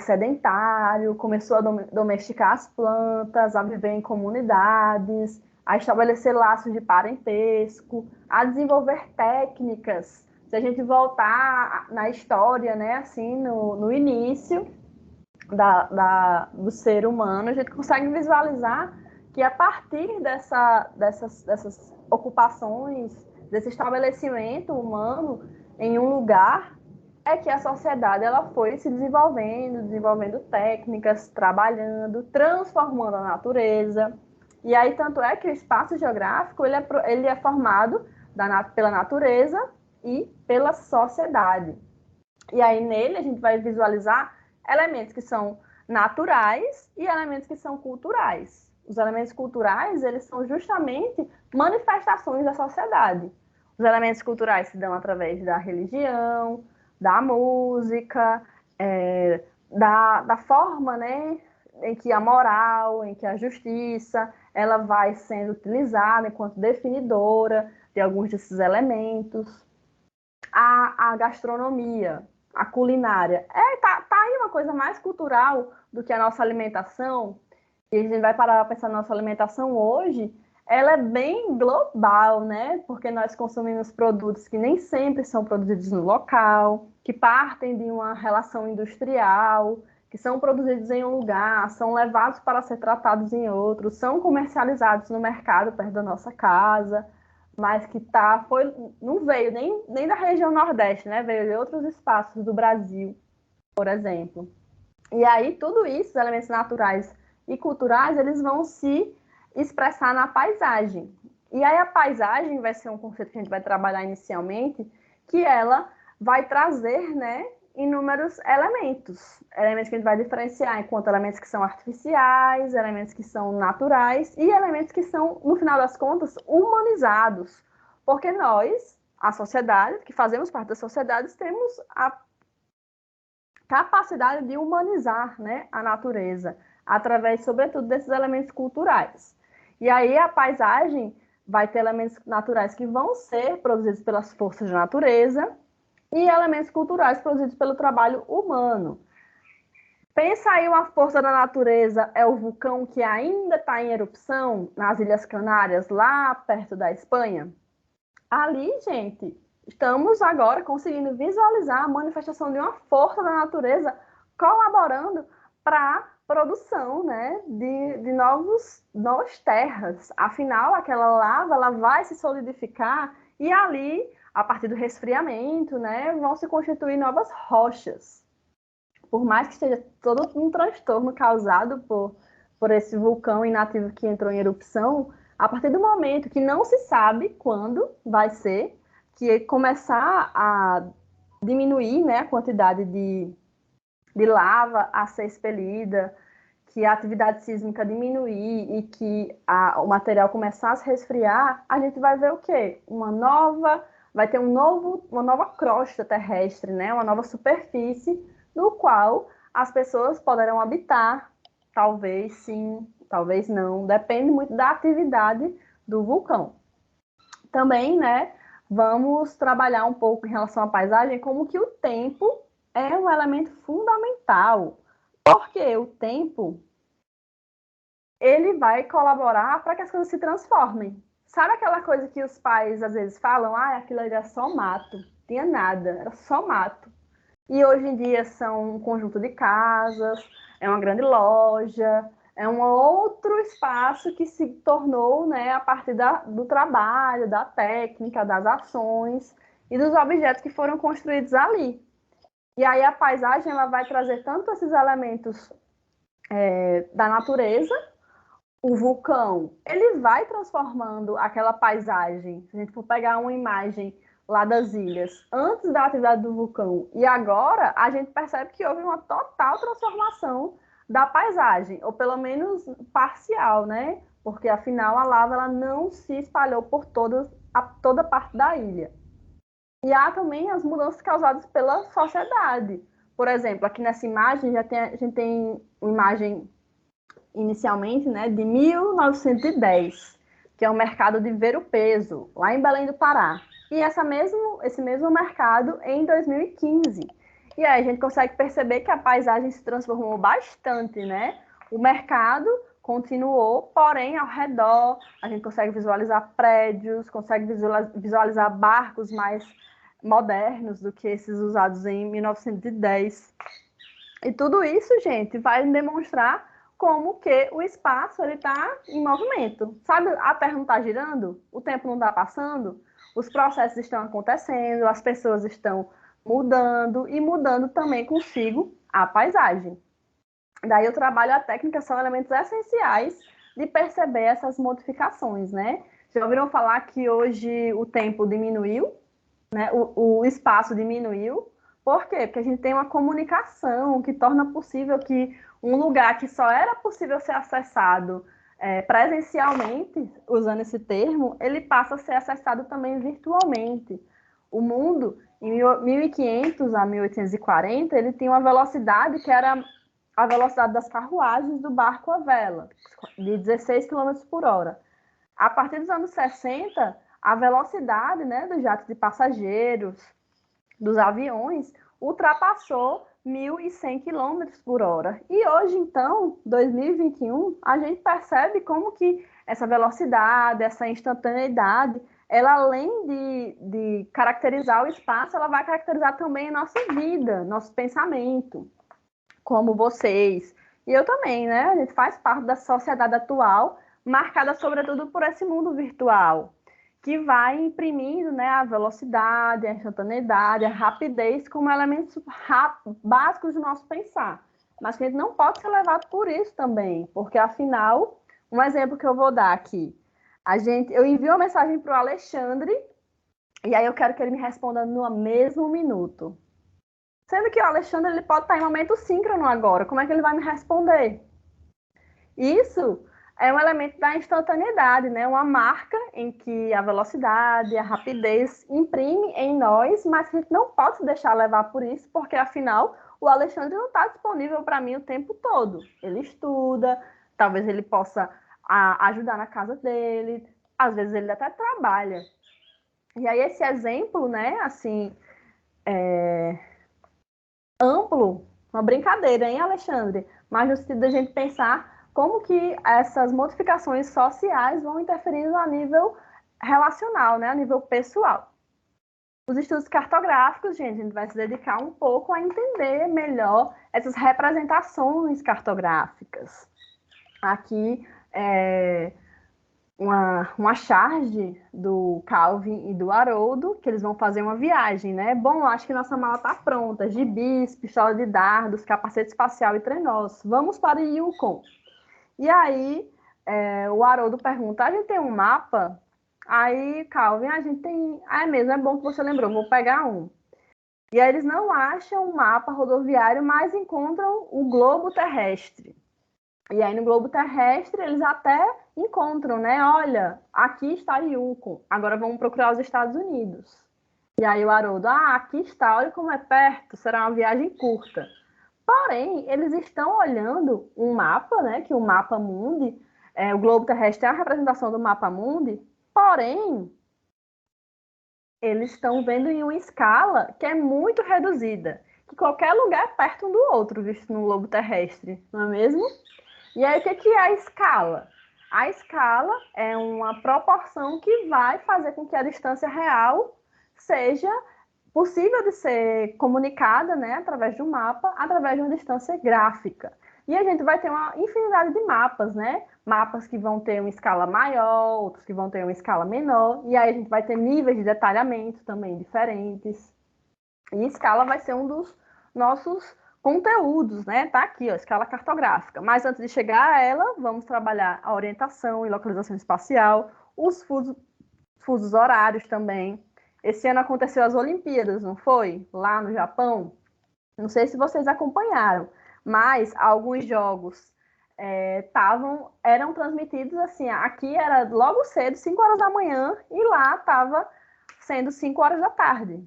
A: sedentário, começou a domesticar as plantas, a viver em comunidades, a estabelecer laços de parentesco, a desenvolver técnicas. Se a gente voltar na história, né, assim, no início do ser humano, a gente consegue visualizar que a partir dessas ocupações, desse estabelecimento humano em um lugar, é que a sociedade ela foi se desenvolvendo técnicas, trabalhando, transformando a natureza. E aí, tanto é que o espaço geográfico ele é formado pela natureza e pela sociedade. E aí, nele, a gente vai visualizar elementos que são naturais e elementos que são culturais. Os elementos culturais, eles são justamente manifestações da sociedade. Os elementos culturais se dão através da religião, da música, da forma, né, em que a moral, em que a justiça, ela vai sendo utilizada enquanto definidora de alguns desses elementos. A gastronomia, a culinária. Tá aí uma coisa mais cultural do que a nossa alimentação. E a gente vai parar para pensar na nossa alimentação hoje, ela é bem global, né? Porque nós consumimos produtos que nem sempre são produzidos no local, que partem de uma relação industrial, que são produzidos em um lugar, são levados para ser tratados em outro, são comercializados no mercado perto da nossa casa, mas que não veio nem da região Nordeste, né? Veio de outros espaços do Brasil, por exemplo. E aí, tudo isso, os elementos naturais e culturais, eles vão se expressar na paisagem. E aí, a paisagem vai ser um conceito que a gente vai trabalhar inicialmente, que ela vai trazer, né, inúmeros elementos. Elementos que a gente vai diferenciar enquanto elementos que são artificiais, elementos que são naturais e elementos que são, no final das contas, humanizados. Porque nós, a sociedade, que fazemos parte da sociedade, temos a capacidade de humanizar, né, a natureza, através, sobretudo, desses elementos culturais. E aí a paisagem vai ter elementos naturais que vão ser produzidos pelas forças da natureza e elementos culturais produzidos pelo trabalho humano. Pensa aí, uma força da natureza é o vulcão que ainda está em erupção nas Ilhas Canárias, lá perto da Espanha. Ali, gente, estamos agora conseguindo visualizar a manifestação de uma força da natureza colaborando para a produção, né, de novas terras. Afinal, aquela lava ela vai se solidificar e ali, a partir do resfriamento, né, vão se constituir novas rochas. Por mais que esteja todo um transtorno causado por esse vulcão inativo que entrou em erupção, a partir do momento que não se sabe quando vai ser, que começar a diminuir, né, a quantidade de lava a ser expelida, que a atividade sísmica diminuir e que o material começar a se resfriar, a gente vai ver o quê? Vai ter uma nova crosta terrestre, né, uma nova superfície, no qual as pessoas poderão habitar, talvez sim, talvez não, depende muito da atividade do vulcão. Também, né, vamos trabalhar um pouco em relação à paisagem, como que o tempo é um elemento fundamental, porque o tempo, ele vai colaborar para que as coisas se transformem. Sabe aquela coisa que os pais às vezes falam, aquilo ali era só mato, não tinha nada, era só mato. E hoje em dia são um conjunto de casas, é uma grande loja, é um outro espaço que se tornou, né, a partir do trabalho, da técnica, das ações e dos objetos que foram construídos ali. E aí a paisagem ela vai trazer tanto esses elementos da natureza, o vulcão, ele vai transformando aquela paisagem. Se a gente for pegar uma imagem lá das ilhas, antes da atividade do vulcão e agora, a gente percebe que houve uma total transformação da paisagem, ou pelo menos parcial, né? Porque afinal a lava ela não se espalhou por toda parte da ilha. E há também as mudanças causadas pela sociedade. Por exemplo, aqui nessa imagem a gente tem uma imagem inicialmente, né, de 1910, que é o mercado de ver-o-peso, lá em Belém do Pará. E esse mesmo mercado em 2015. E aí a gente consegue perceber que a paisagem se transformou bastante, né? O mercado continuou, porém, ao redor, a gente consegue visualizar prédios, consegue visualizar barcos mais modernos do que esses usados em 1910. E tudo isso, gente, vai demonstrar como que o espaço está em movimento. Sabe, a Terra não está girando, o tempo não está passando, os processos estão acontecendo, as pessoas estão mudando e mudando também consigo a paisagem. Daí o trabalho e a técnica são elementos essenciais de perceber essas modificações, né? Já ouviram falar que hoje o tempo diminuiu, né? O espaço diminuiu. Por quê? Porque a gente tem uma comunicação que torna possível que um lugar que só era possível ser acessado presencialmente, usando esse termo, ele passa a ser acessado também virtualmente. O mundo, em 1500 a 1840, ele tinha uma velocidade que era a velocidade das carruagens do barco à vela, de 16 quilômetros por hora. A partir dos anos 60, a velocidade, né, dos jatos de passageiros, dos aviões, ultrapassou 1.100 quilômetros por hora. E hoje, então, 2021, a gente percebe como que essa velocidade, essa instantaneidade, ela além de caracterizar o espaço, ela vai caracterizar também a nossa vida, nosso pensamento, como vocês. E eu também, né? A gente faz parte da sociedade atual, marcada sobretudo por esse mundo virtual, que vai imprimindo, né, a velocidade, a instantaneidade, a rapidez como elementos básicos do nosso pensar. Mas que a gente não pode ser levado por isso também, porque afinal, um exemplo que eu vou dar aqui, eu envio uma mensagem para o Alexandre e aí eu quero que ele me responda no mesmo minuto. Sendo que o Alexandre ele pode estar em momento síncrono agora. Como é que ele vai me responder? Isso é um elemento da instantaneidade, né? Uma marca em que a velocidade, a rapidez imprime em nós, mas a gente não pode se deixar levar por isso, porque afinal o Alexandre não está disponível para mim o tempo todo. Ele estuda, talvez ele possa ajudar na casa dele, às vezes ele até trabalha. E aí esse exemplo, né, assim, amplo, uma brincadeira, hein, Alexandre? Mas no sentido da gente pensar como que essas modificações sociais vão interferindo a nível relacional, né, a nível pessoal. Os estudos cartográficos, gente, a gente vai se dedicar um pouco a entender melhor essas representações cartográficas. Aqui, uma charge do Calvin e do Haroldo, que eles vão fazer uma viagem, né? Bom, acho que nossa mala está pronta. Gibis, pistola de dardos, capacete espacial e trenós. Vamos para o Yukon. E aí, o Haroldo pergunta, a gente tem um mapa? Aí, Calvin, a gente tem... Ah, é mesmo, é bom que você lembrou, vou pegar um. E aí eles não acham o mapa rodoviário, mas encontram o globo terrestre. E aí no globo terrestre eles até encontram, né? Olha, aqui está Yukon, agora vamos procurar os Estados Unidos. E aí o Haroldo, aqui está, olha como é perto, será uma viagem curta. Porém, eles estão olhando um mapa, né? Que o mapa mundi, o globo terrestre é a representação do mapa mundi, porém, eles estão vendo em uma escala que é muito reduzida, que qualquer lugar é perto um do outro, visto no globo terrestre, não é mesmo? E aí, o que é a escala? A escala é uma proporção que vai fazer com que a distância real seja possível de ser comunicada, né, através de um mapa, através de uma distância gráfica. E a gente vai ter uma infinidade de mapas, né? Mapas que vão ter uma escala maior, outros que vão ter uma escala menor, e aí a gente vai ter níveis de detalhamento também diferentes. E escala vai ser um dos nossos conteúdos, né? Tá aqui, ó, escala cartográfica. Mas antes de chegar a ela, vamos trabalhar a orientação e localização espacial, os fusos horários também. Esse ano aconteceu as Olimpíadas, não foi? Lá no Japão. Não sei se vocês acompanharam, mas alguns jogos eram transmitidos assim. Aqui era logo cedo, 5 horas da manhã, e lá estava sendo 5 horas da tarde.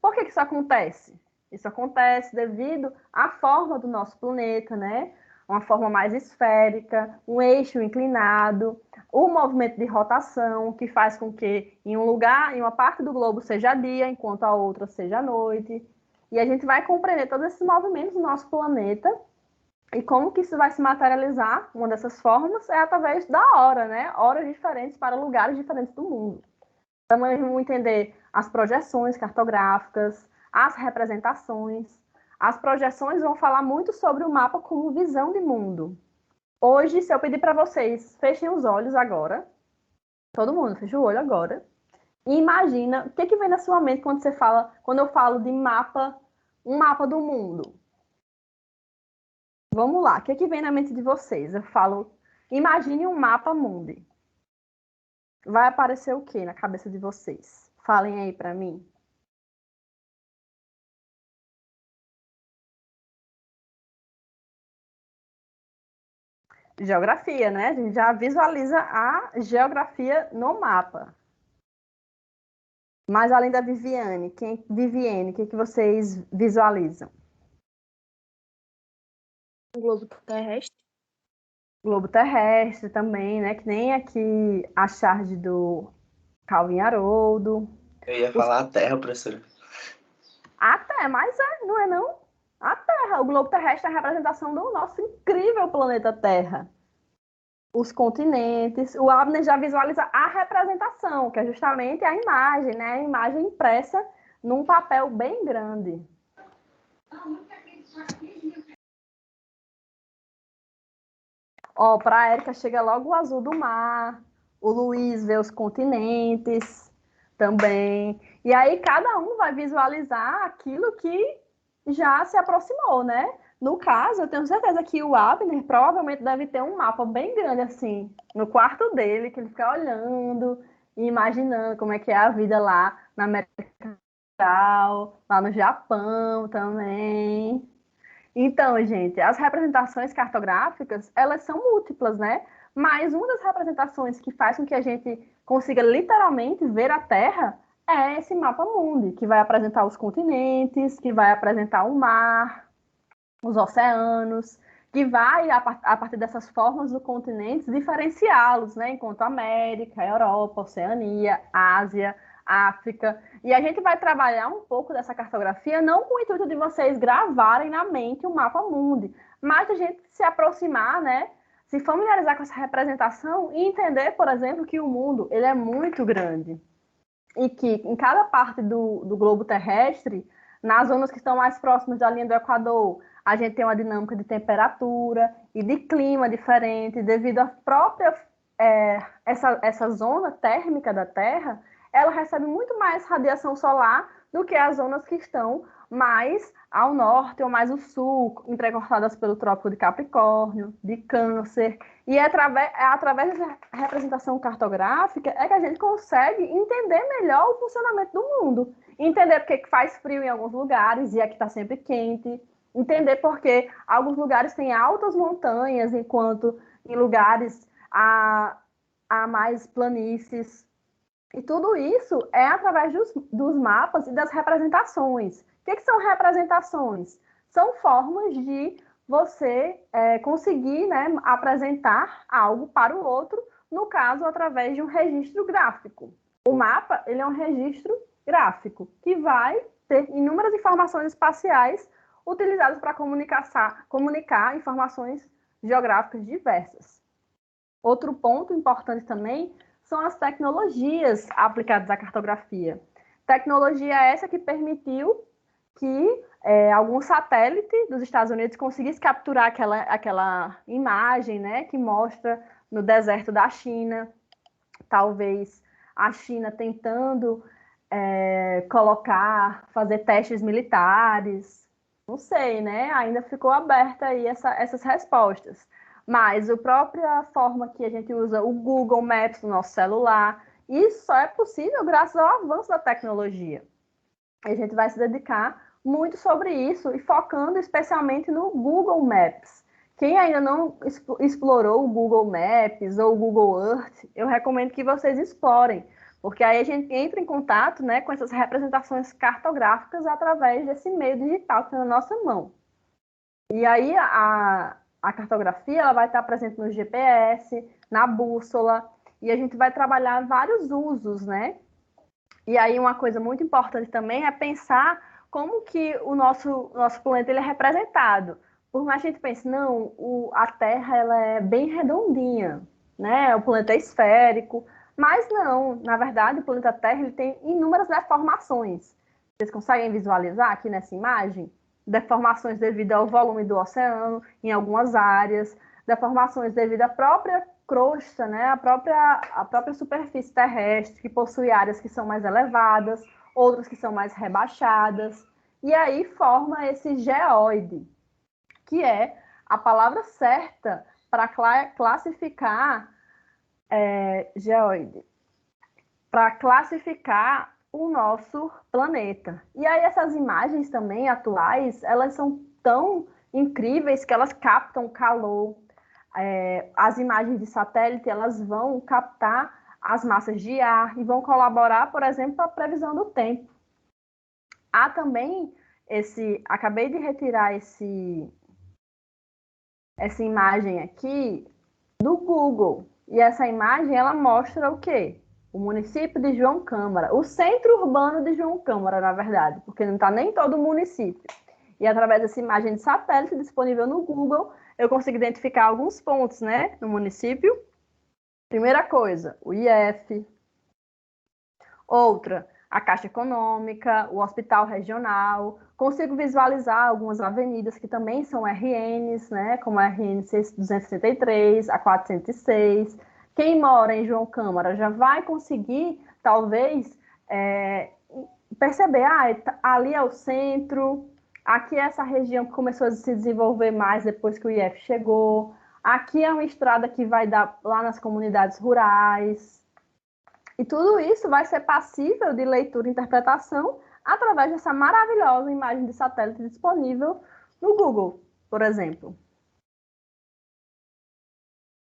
A: Por que isso acontece? Isso acontece devido à forma do nosso planeta, né? Uma forma mais esférica, um eixo inclinado, o movimento de rotação, que faz com que em um lugar, em uma parte do globo seja dia, enquanto a outra seja noite. E a gente vai compreender todos esses movimentos do nosso planeta e como que isso vai se materializar. Uma dessas formas é através da hora, né? Horas diferentes para lugares diferentes do mundo. Também vamos entender as projeções cartográficas, as representações. As projeções vão falar muito sobre o mapa como visão de mundo. Hoje, se eu pedir para vocês, fechem os olhos agora. Todo mundo, fecha o olho agora. E imagina, o que vem na sua mente quando eu falo de mapa, um mapa do mundo? Vamos lá, o que vem na mente de vocês? Eu falo, imagine um mapa mundi. vai aparecer o que na cabeça de vocês? Falem aí para mim. Geografia, né? A gente já visualiza a geografia no mapa. Mas além da Viviane, o que vocês visualizam?
B: O globo terrestre.
A: Globo terrestre também, né? Que nem aqui a charge do Calvin Haroldo.
C: Eu ia falar a Terra, professora.
A: A Terra, mas não é não? A Terra, o globo terrestre é a representação do nosso incrível planeta Terra. Os continentes, o Abner já visualiza a representação, que é justamente a imagem, né? A imagem impressa num papel bem grande. Ó, para a Érica chega logo o azul do mar, o Luiz vê os continentes também. E aí cada um vai visualizar aquilo que já se aproximou, né? No caso, eu tenho certeza que o Abner provavelmente deve ter um mapa bem grande, assim, no quarto dele, que ele fica olhando e imaginando como é que é a vida lá na América Central, lá no Japão também. Então, gente, as representações cartográficas, elas são múltiplas, né? Mas uma das representações que faz com que a gente consiga literalmente ver a Terra é esse mapa mundi, que vai apresentar os continentes, que vai apresentar o mar, os oceanos, que vai, a partir dessas formas do continente, diferenciá-los, né? Enquanto América, Europa, Oceania, Ásia, África. E a gente vai trabalhar um pouco dessa cartografia, não com o intuito de vocês gravarem na mente o mapa mundi, mas a gente se aproximar, né? Se familiarizar com essa representação e entender, por exemplo, que o mundo ele é muito grande. E que em cada parte do globo terrestre, nas zonas que estão mais próximas da linha do Equador, a gente tem uma dinâmica de temperatura e de clima diferente, devido à própria essa zona térmica da Terra, ela recebe muito mais radiação solar do que as zonas que estão mais ao norte ou mais ao sul, entrecortadas pelo Trópico de Capricórnio, de Câncer. E através dessa representação cartográfica é que a gente consegue entender melhor o funcionamento do mundo. Entender porque que faz frio em alguns lugares e aqui está sempre quente. Entender porque alguns lugares têm altas montanhas, enquanto em lugares há mais planícies. E tudo isso é através dos mapas e das representações. O que são representações? São formas de você conseguir, né, apresentar algo para o outro, no caso, através de um registro gráfico. O mapa ele é um registro gráfico que vai ter inúmeras informações espaciais utilizadas para comunicar informações geográficas diversas. Outro ponto importante também são as tecnologias aplicadas à cartografia. Tecnologia essa que permitiu que algum satélite dos Estados Unidos conseguisse capturar aquela imagem, né, que mostra no deserto da China, talvez a China tentando fazer testes militares, não sei, né? Ainda ficou aberta aí essas respostas. Mas a própria forma que a gente usa o Google Maps no nosso celular, isso só é possível graças ao avanço da tecnologia. A gente vai se dedicar muito sobre isso e focando especialmente no Google Maps. Quem ainda não explorou o Google Maps ou o Google Earth, eu recomendo que vocês explorem, porque aí a gente entra em contato, né, com essas representações cartográficas através desse meio digital que está na nossa mão. E aí a cartografia ela vai estar presente no GPS, na bússola, e a gente vai trabalhar vários usos, né? E aí uma coisa muito importante também é pensar como que o nosso planeta ele é representado. Por mais que a gente pense, não, a Terra ela é bem redondinha, né? O planeta é esférico, mas não, na verdade o planeta Terra ele tem inúmeras deformações. Vocês conseguem visualizar aqui nessa imagem? Deformações devido ao volume do oceano em algumas áreas, deformações devido à própria crosta, né? A própria superfície terrestre, que possui áreas que são mais elevadas, outras que são mais rebaixadas, e aí forma esse geóide, que é a palavra certa para classificar geóide. para classificar o nosso planeta. E aí essas imagens também atuais, elas são tão incríveis que elas captam calor. As imagens de satélite, elas vão captar as massas de ar e vão colaborar, por exemplo, para a previsão do tempo. Há também acabei de retirar essa imagem aqui do Google. E essa imagem, ela mostra o quê? O município de João Câmara, o centro urbano de João Câmara, na verdade, porque não está nem todo o município. E através dessa imagem de satélite disponível no Google, eu consigo identificar alguns pontos, né, no município. Primeira coisa, o IF. Outra, a Caixa Econômica, o Hospital Regional. Consigo visualizar algumas avenidas que também são RNs, né, como a RN 233, a 406. Quem mora em João Câmara já vai conseguir, talvez, perceber, ali é o centro, aqui é essa região que começou a se desenvolver mais depois que o IF chegou, aqui é uma estrada que vai dar lá nas comunidades rurais. E tudo isso vai ser passível de leitura e interpretação através dessa maravilhosa imagem de satélite disponível no Google, por exemplo.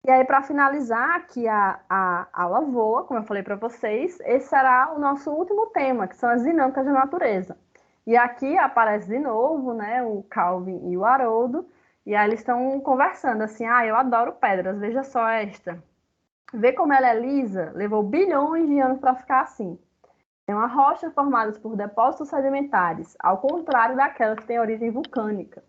A: E aí, para finalizar aqui a aula voa, como eu falei para vocês, esse será o nosso último tema, que são as dinâmicas da natureza. E aqui aparece de novo, né, o Calvin e o Haroldo, e aí eles estão conversando assim, eu adoro pedras, veja só esta. Vê como ela é lisa, levou bilhões de anos para ficar assim. É uma rocha formada por depósitos sedimentares, ao contrário daquela que tem origem vulcânica.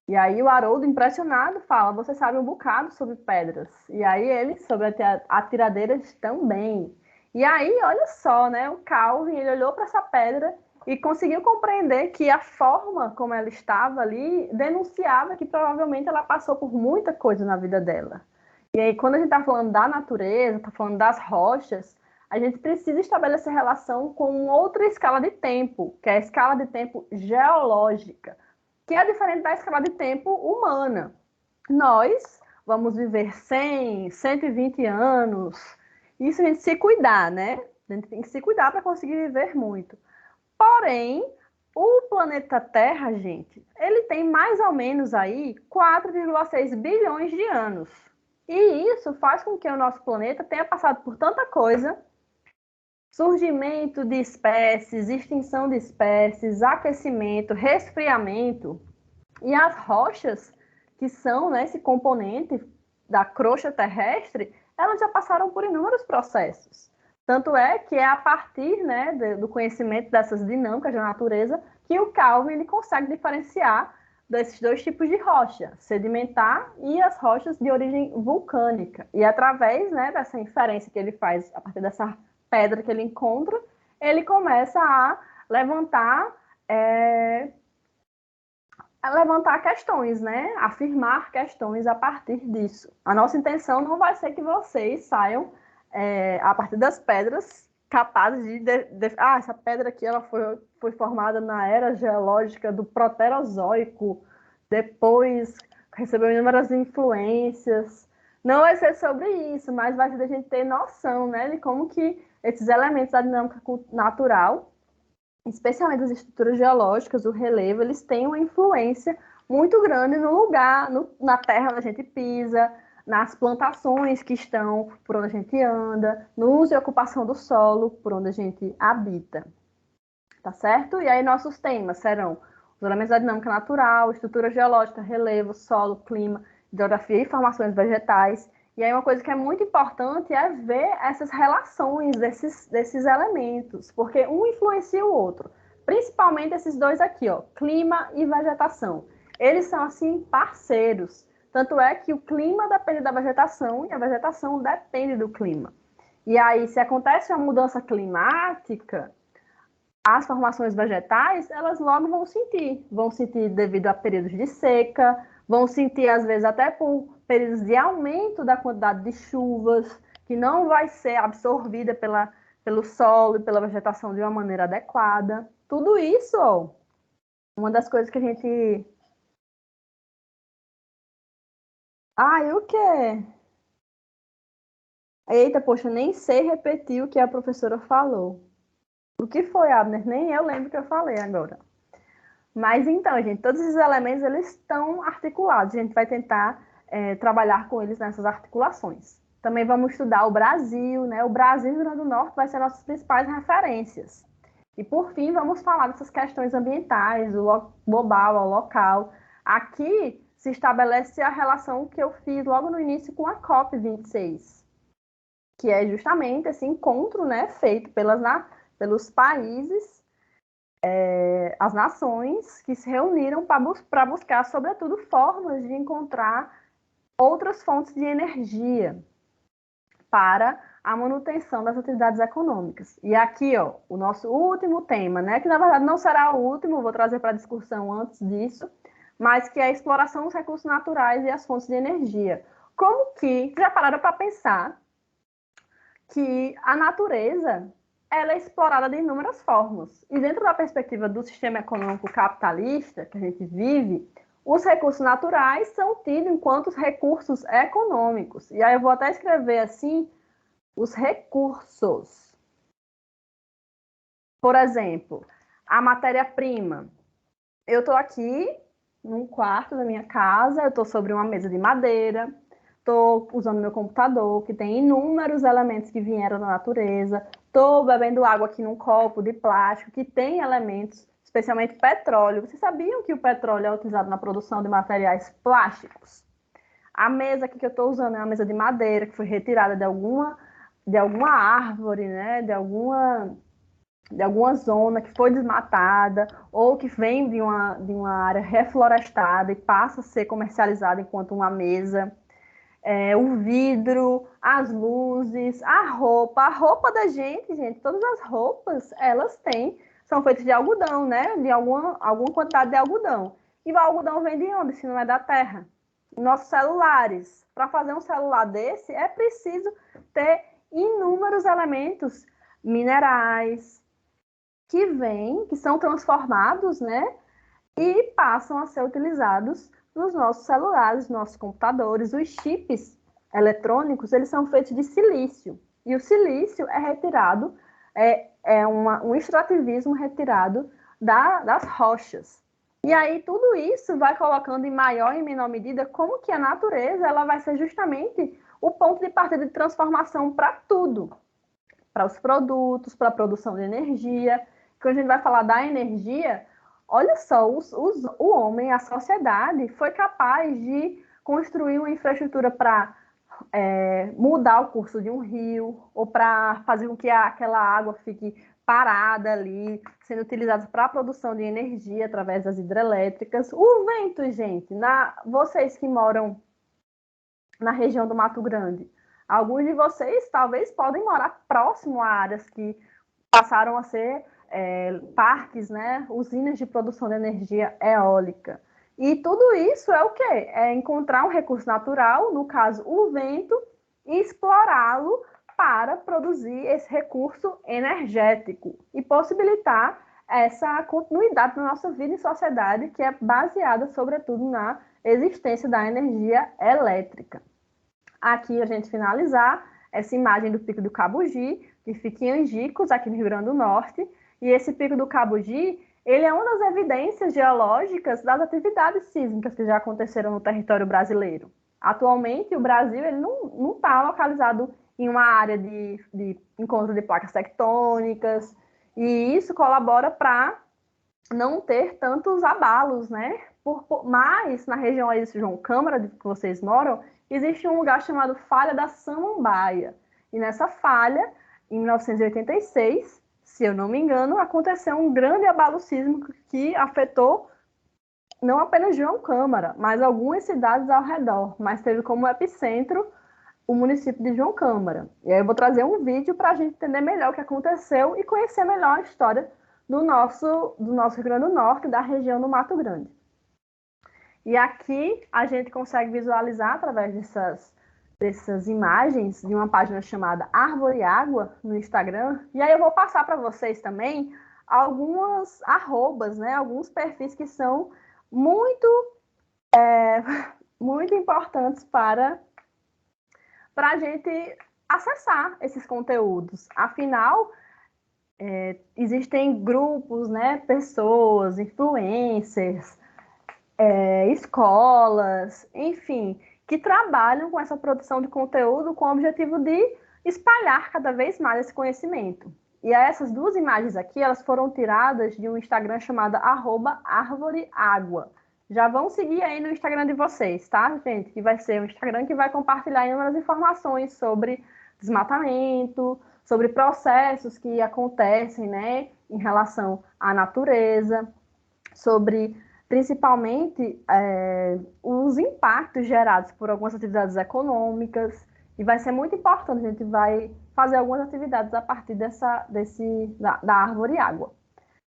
A: E aí o Haroldo, impressionado, fala, você sabe um bocado sobre pedras. E aí ele, sobre atiradeiras também. E aí, olha só, né, o Calvin, ele olhou para essa pedra e conseguiu compreender que a forma como ela estava ali denunciava que provavelmente ela passou por muita coisa na vida dela. E aí, quando a gente está falando da natureza, está falando das rochas, a gente precisa estabelecer relação com outra escala de tempo, que é a escala de tempo geológica, que é diferente da escala de tempo humana. Nós vamos viver 100, 120 anos. Isso a gente se cuidar, né? A gente tem que se cuidar para conseguir viver muito. Porém, o planeta Terra, gente, ele tem mais ou menos aí 4,6 bilhões de anos. E isso faz com que o nosso planeta tenha passado por tanta coisa: surgimento de espécies, extinção de espécies, aquecimento, resfriamento. E as rochas, que são, né, esse componente da crosta terrestre, elas já passaram por inúmeros processos. Tanto é que é a partir, né, do conhecimento dessas dinâmicas da natureza que o Calvin ele consegue diferenciar desses dois tipos de rocha, sedimentar e as rochas de origem vulcânica. E através, né, dessa inferência que ele faz a partir dessa pedra que ele encontra, ele começa a levantar questões, né? Afirmar questões a partir disso. A nossa intenção não vai ser que vocês saiam a partir das pedras capazes essa pedra aqui ela foi formada na era geológica do Proterozoico, depois recebeu inúmeras influências. Não vai ser sobre isso, mas vai ser da gente ter noção, né, de como que esses elementos da dinâmica natural, especialmente as estruturas geológicas, o relevo, eles têm uma influência muito grande no lugar, na terra onde a gente pisa, nas plantações que estão por onde a gente anda, no uso e ocupação do solo por onde a gente habita. Tá certo? E aí nossos temas serão os elementos da dinâmica natural, estrutura geológica, relevo, solo, clima, geografia e formações vegetais. E aí uma coisa que é muito importante é ver essas relações desses elementos, porque um influencia o outro. Principalmente esses dois aqui, ó, clima e vegetação. Eles são, assim, parceiros. Tanto é que o clima depende da vegetação e a vegetação depende do clima. E aí, se acontece uma mudança climática, as formações vegetais, elas logo vão sentir devido a períodos de seca, vão sentir, às vezes, até por períodos de aumento da quantidade de chuvas, que não vai ser absorvida pelo solo e pela vegetação de uma maneira adequada. Tudo isso, ó, uma das coisas que a gente... E o quê? Eita, poxa, nem sei repetir o que a professora falou. O que foi, Abner? Nem eu lembro o que eu falei agora. Mas então, gente, todos esses elementos, eles estão articulados. A gente vai tentar trabalhar com eles nessas articulações. Também vamos estudar o Brasil, né? O Brasil e o Rio Grande do Norte vai ser nossas principais referências. E, por fim, vamos falar dessas questões ambientais, o global, o local. Aqui se estabelece a relação que eu fiz logo no início com a COP26, que é justamente esse encontro, né, feito pelos países, as nações que se reuniram para buscar, sobretudo, formas de encontrar outras fontes de energia para a manutenção das atividades econômicas. E aqui, ó, o nosso último tema, né, que na verdade não será o último, vou trazer para a discussão antes disso, mas que é a exploração dos recursos naturais e as fontes de energia. Como que, já pararam para pensar que a natureza ela é explorada de inúmeras formas. E dentro da perspectiva do sistema econômico capitalista que a gente vive, os recursos naturais são tidos enquanto recursos econômicos. E aí eu vou até escrever assim, os recursos. Por exemplo, a matéria-prima. Eu estou aqui num quarto da minha casa, eu estou sobre uma mesa de madeira, estou usando meu computador, que tem inúmeros elementos que vieram da natureza, estou bebendo água aqui num copo de plástico, que tem elementos, especialmente petróleo. Vocês sabiam que o petróleo é utilizado na produção de materiais plásticos? A mesa aqui que eu estou usando é uma mesa de madeira, que foi retirada de alguma árvore, né? de alguma zona que foi desmatada ou que vem de uma área reflorestada e passa a ser comercializada enquanto uma mesa. O vidro, as luzes, a roupa da gente, todas as roupas, são feitas de algodão, né? De alguma quantidade de algodão. E o algodão vem de onde, se não é da terra? Nossos celulares. Para fazer um celular desse, é preciso ter inúmeros elementos minerais que são transformados, né? E passam a ser utilizados nos nossos celulares, nossos computadores. Os chips eletrônicos, eles são feitos de silício. E o silício é retirado, um extrativismo retirado das rochas. E aí tudo isso vai colocando em maior e menor medida como que a natureza ela vai ser justamente o ponto de partida de transformação para tudo. Para os produtos, para a produção de energia. Quando a gente vai falar da energia, olha só, o homem, a sociedade, foi capaz de construir uma infraestrutura para mudar o curso de um rio, ou para fazer com que aquela água fique parada ali, sendo utilizada para a produção de energia através das hidrelétricas. O vento, gente, vocês que moram na região do Mato Grande, alguns de vocês talvez podem morar próximo a áreas que passaram a ser parques, né? Usinas de produção de energia eólica. E tudo isso é o quê? É encontrar um recurso natural, no caso o vento, e explorá-lo para produzir esse recurso energético e possibilitar essa continuidade na nossa vida e sociedade que é baseada, sobretudo, na existência da energia elétrica. Aqui a gente finalizar essa imagem do Pico do Cabugi, que fica em Angicos, aqui no Rio Grande do Norte. E esse Pico do Cabugi, ele é uma das evidências geológicas das atividades sísmicas que já aconteceram no território brasileiro. Atualmente, o Brasil ele não está localizado em uma área de encontro de placas tectônicas, e isso colabora para não ter tantos abalos, né? Mas na região aí de João Câmara, que vocês moram, existe um lugar chamado Falha da Samambaia. E nessa falha, em 1986, se eu não me engano, aconteceu um grande abalo sísmico que afetou não apenas João Câmara, mas algumas cidades ao redor, mas teve como epicentro o município de João Câmara. E aí eu vou trazer um vídeo para a gente entender melhor o que aconteceu e conhecer melhor a história do nosso Rio Grande do Norte, da região do Mato Grande. E aqui a gente consegue visualizar através dessas imagens de uma página chamada Árvore e Água no Instagram. E aí eu vou passar para vocês também algumas arrobas, né? Alguns perfis que são muito importantes para a gente acessar esses conteúdos. Afinal, existem grupos, né, pessoas, influencers, escolas, enfim, que trabalham com essa produção de conteúdo com o objetivo de espalhar cada vez mais esse conhecimento. E essas duas imagens aqui, elas foram tiradas de um Instagram chamado @arvoreagua. Já vão seguir aí no Instagram de vocês, tá, gente? Que vai ser um Instagram que vai compartilhar inúmeras informações sobre desmatamento, sobre processos que acontecem, né, em relação à natureza, sobre principalmente os impactos gerados por algumas atividades econômicas, e vai ser muito importante, a gente vai fazer algumas atividades a partir da árvore água,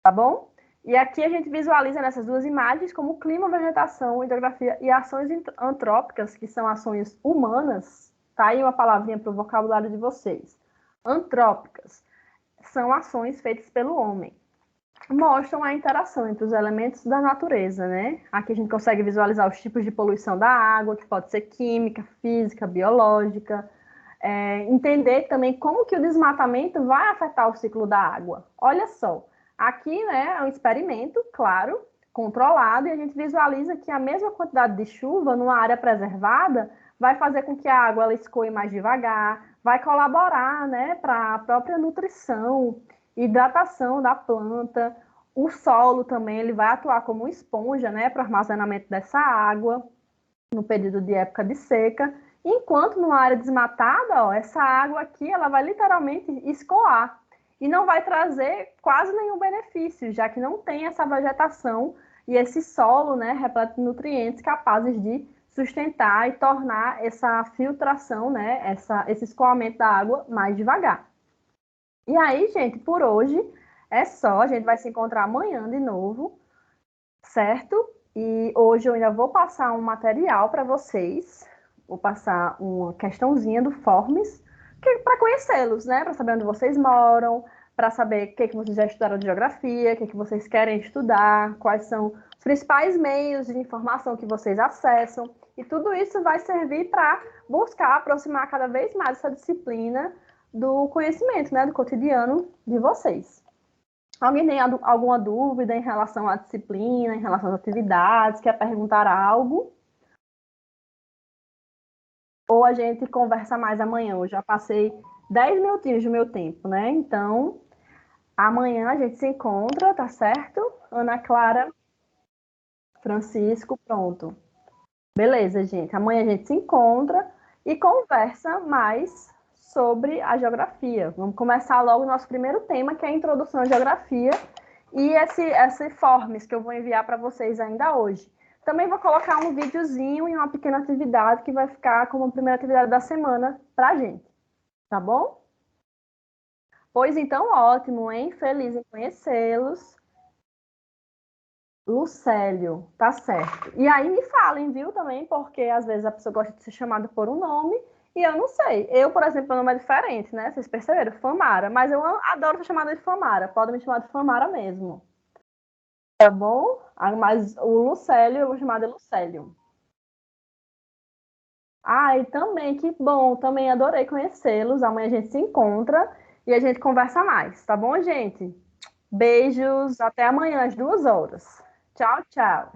A: tá bom? E aqui a gente visualiza nessas duas imagens como clima, vegetação, hidrografia e ações antrópicas, que são ações humanas, tá aí uma palavrinha para o vocabulário de vocês. Antrópicas são ações feitas pelo homem. Mostram a interação entre os elementos da natureza, né? Aqui a gente consegue visualizar os tipos de poluição da água, que pode ser química, física, biológica. Entender também como que o desmatamento vai afetar o ciclo da água. Olha só, aqui, né, é um experimento, claro, controlado, e a gente visualiza que a mesma quantidade de chuva numa área preservada vai fazer com que a água ela escoe mais devagar, vai colaborar, né, para a própria nutrição, hidratação da planta. O solo também ele vai atuar como uma esponja, né, para o armazenamento dessa água no período de época de seca. Enquanto numa área desmatada, ó, essa água aqui ela vai literalmente escoar e não vai trazer quase nenhum benefício, já que não tem essa vegetação e esse solo, né, repleto de nutrientes capazes de sustentar e tornar essa filtração, né, esse escoamento da água mais devagar. E aí, gente, por hoje é só. A gente vai se encontrar amanhã de novo, certo? E hoje eu ainda vou passar um material para vocês. Vou passar uma questãozinha do Forms, para conhecê-los, né? Para saber onde vocês moram, para saber o que vocês já estudaram de geografia, o que vocês querem estudar, quais são os principais meios de informação que vocês acessam. E tudo isso vai servir para buscar aproximar cada vez mais essa disciplina do conhecimento, né? Do cotidiano de vocês. Alguém tem alguma dúvida em relação à disciplina, em relação às atividades, quer perguntar algo? Ou a gente conversa mais amanhã? Eu já passei 10 minutinhos do meu tempo, né? Então, amanhã a gente se encontra, tá certo? Ana Clara, Francisco, pronto. Beleza, gente. Amanhã a gente se encontra e conversa mais sobre a geografia. Vamos começar logo o nosso primeiro tema, que é a introdução à geografia, e esse Forms que eu vou enviar para vocês ainda hoje. Também vou colocar um videozinho e uma pequena atividade que vai ficar como a primeira atividade da semana para a gente. Tá bom? Pois então, ótimo, hein? Feliz em conhecê-los. Lucélio, tá certo. E aí me falem, viu, também, porque às vezes a pessoa gosta de ser chamada por um nome e eu não sei. Eu, por exemplo, meu nome é diferente, né? Vocês perceberam? Famara. Mas eu adoro ser chamada de Famara. Podem me chamar de Famara mesmo. Tá bom? Mas o Lucélio, eu vou chamar de Lucélio. E também, que bom. Também adorei conhecê-los. Amanhã a gente se encontra e a gente conversa mais. Tá bom, gente? Beijos. Até amanhã, às 2 horas. Tchau, tchau.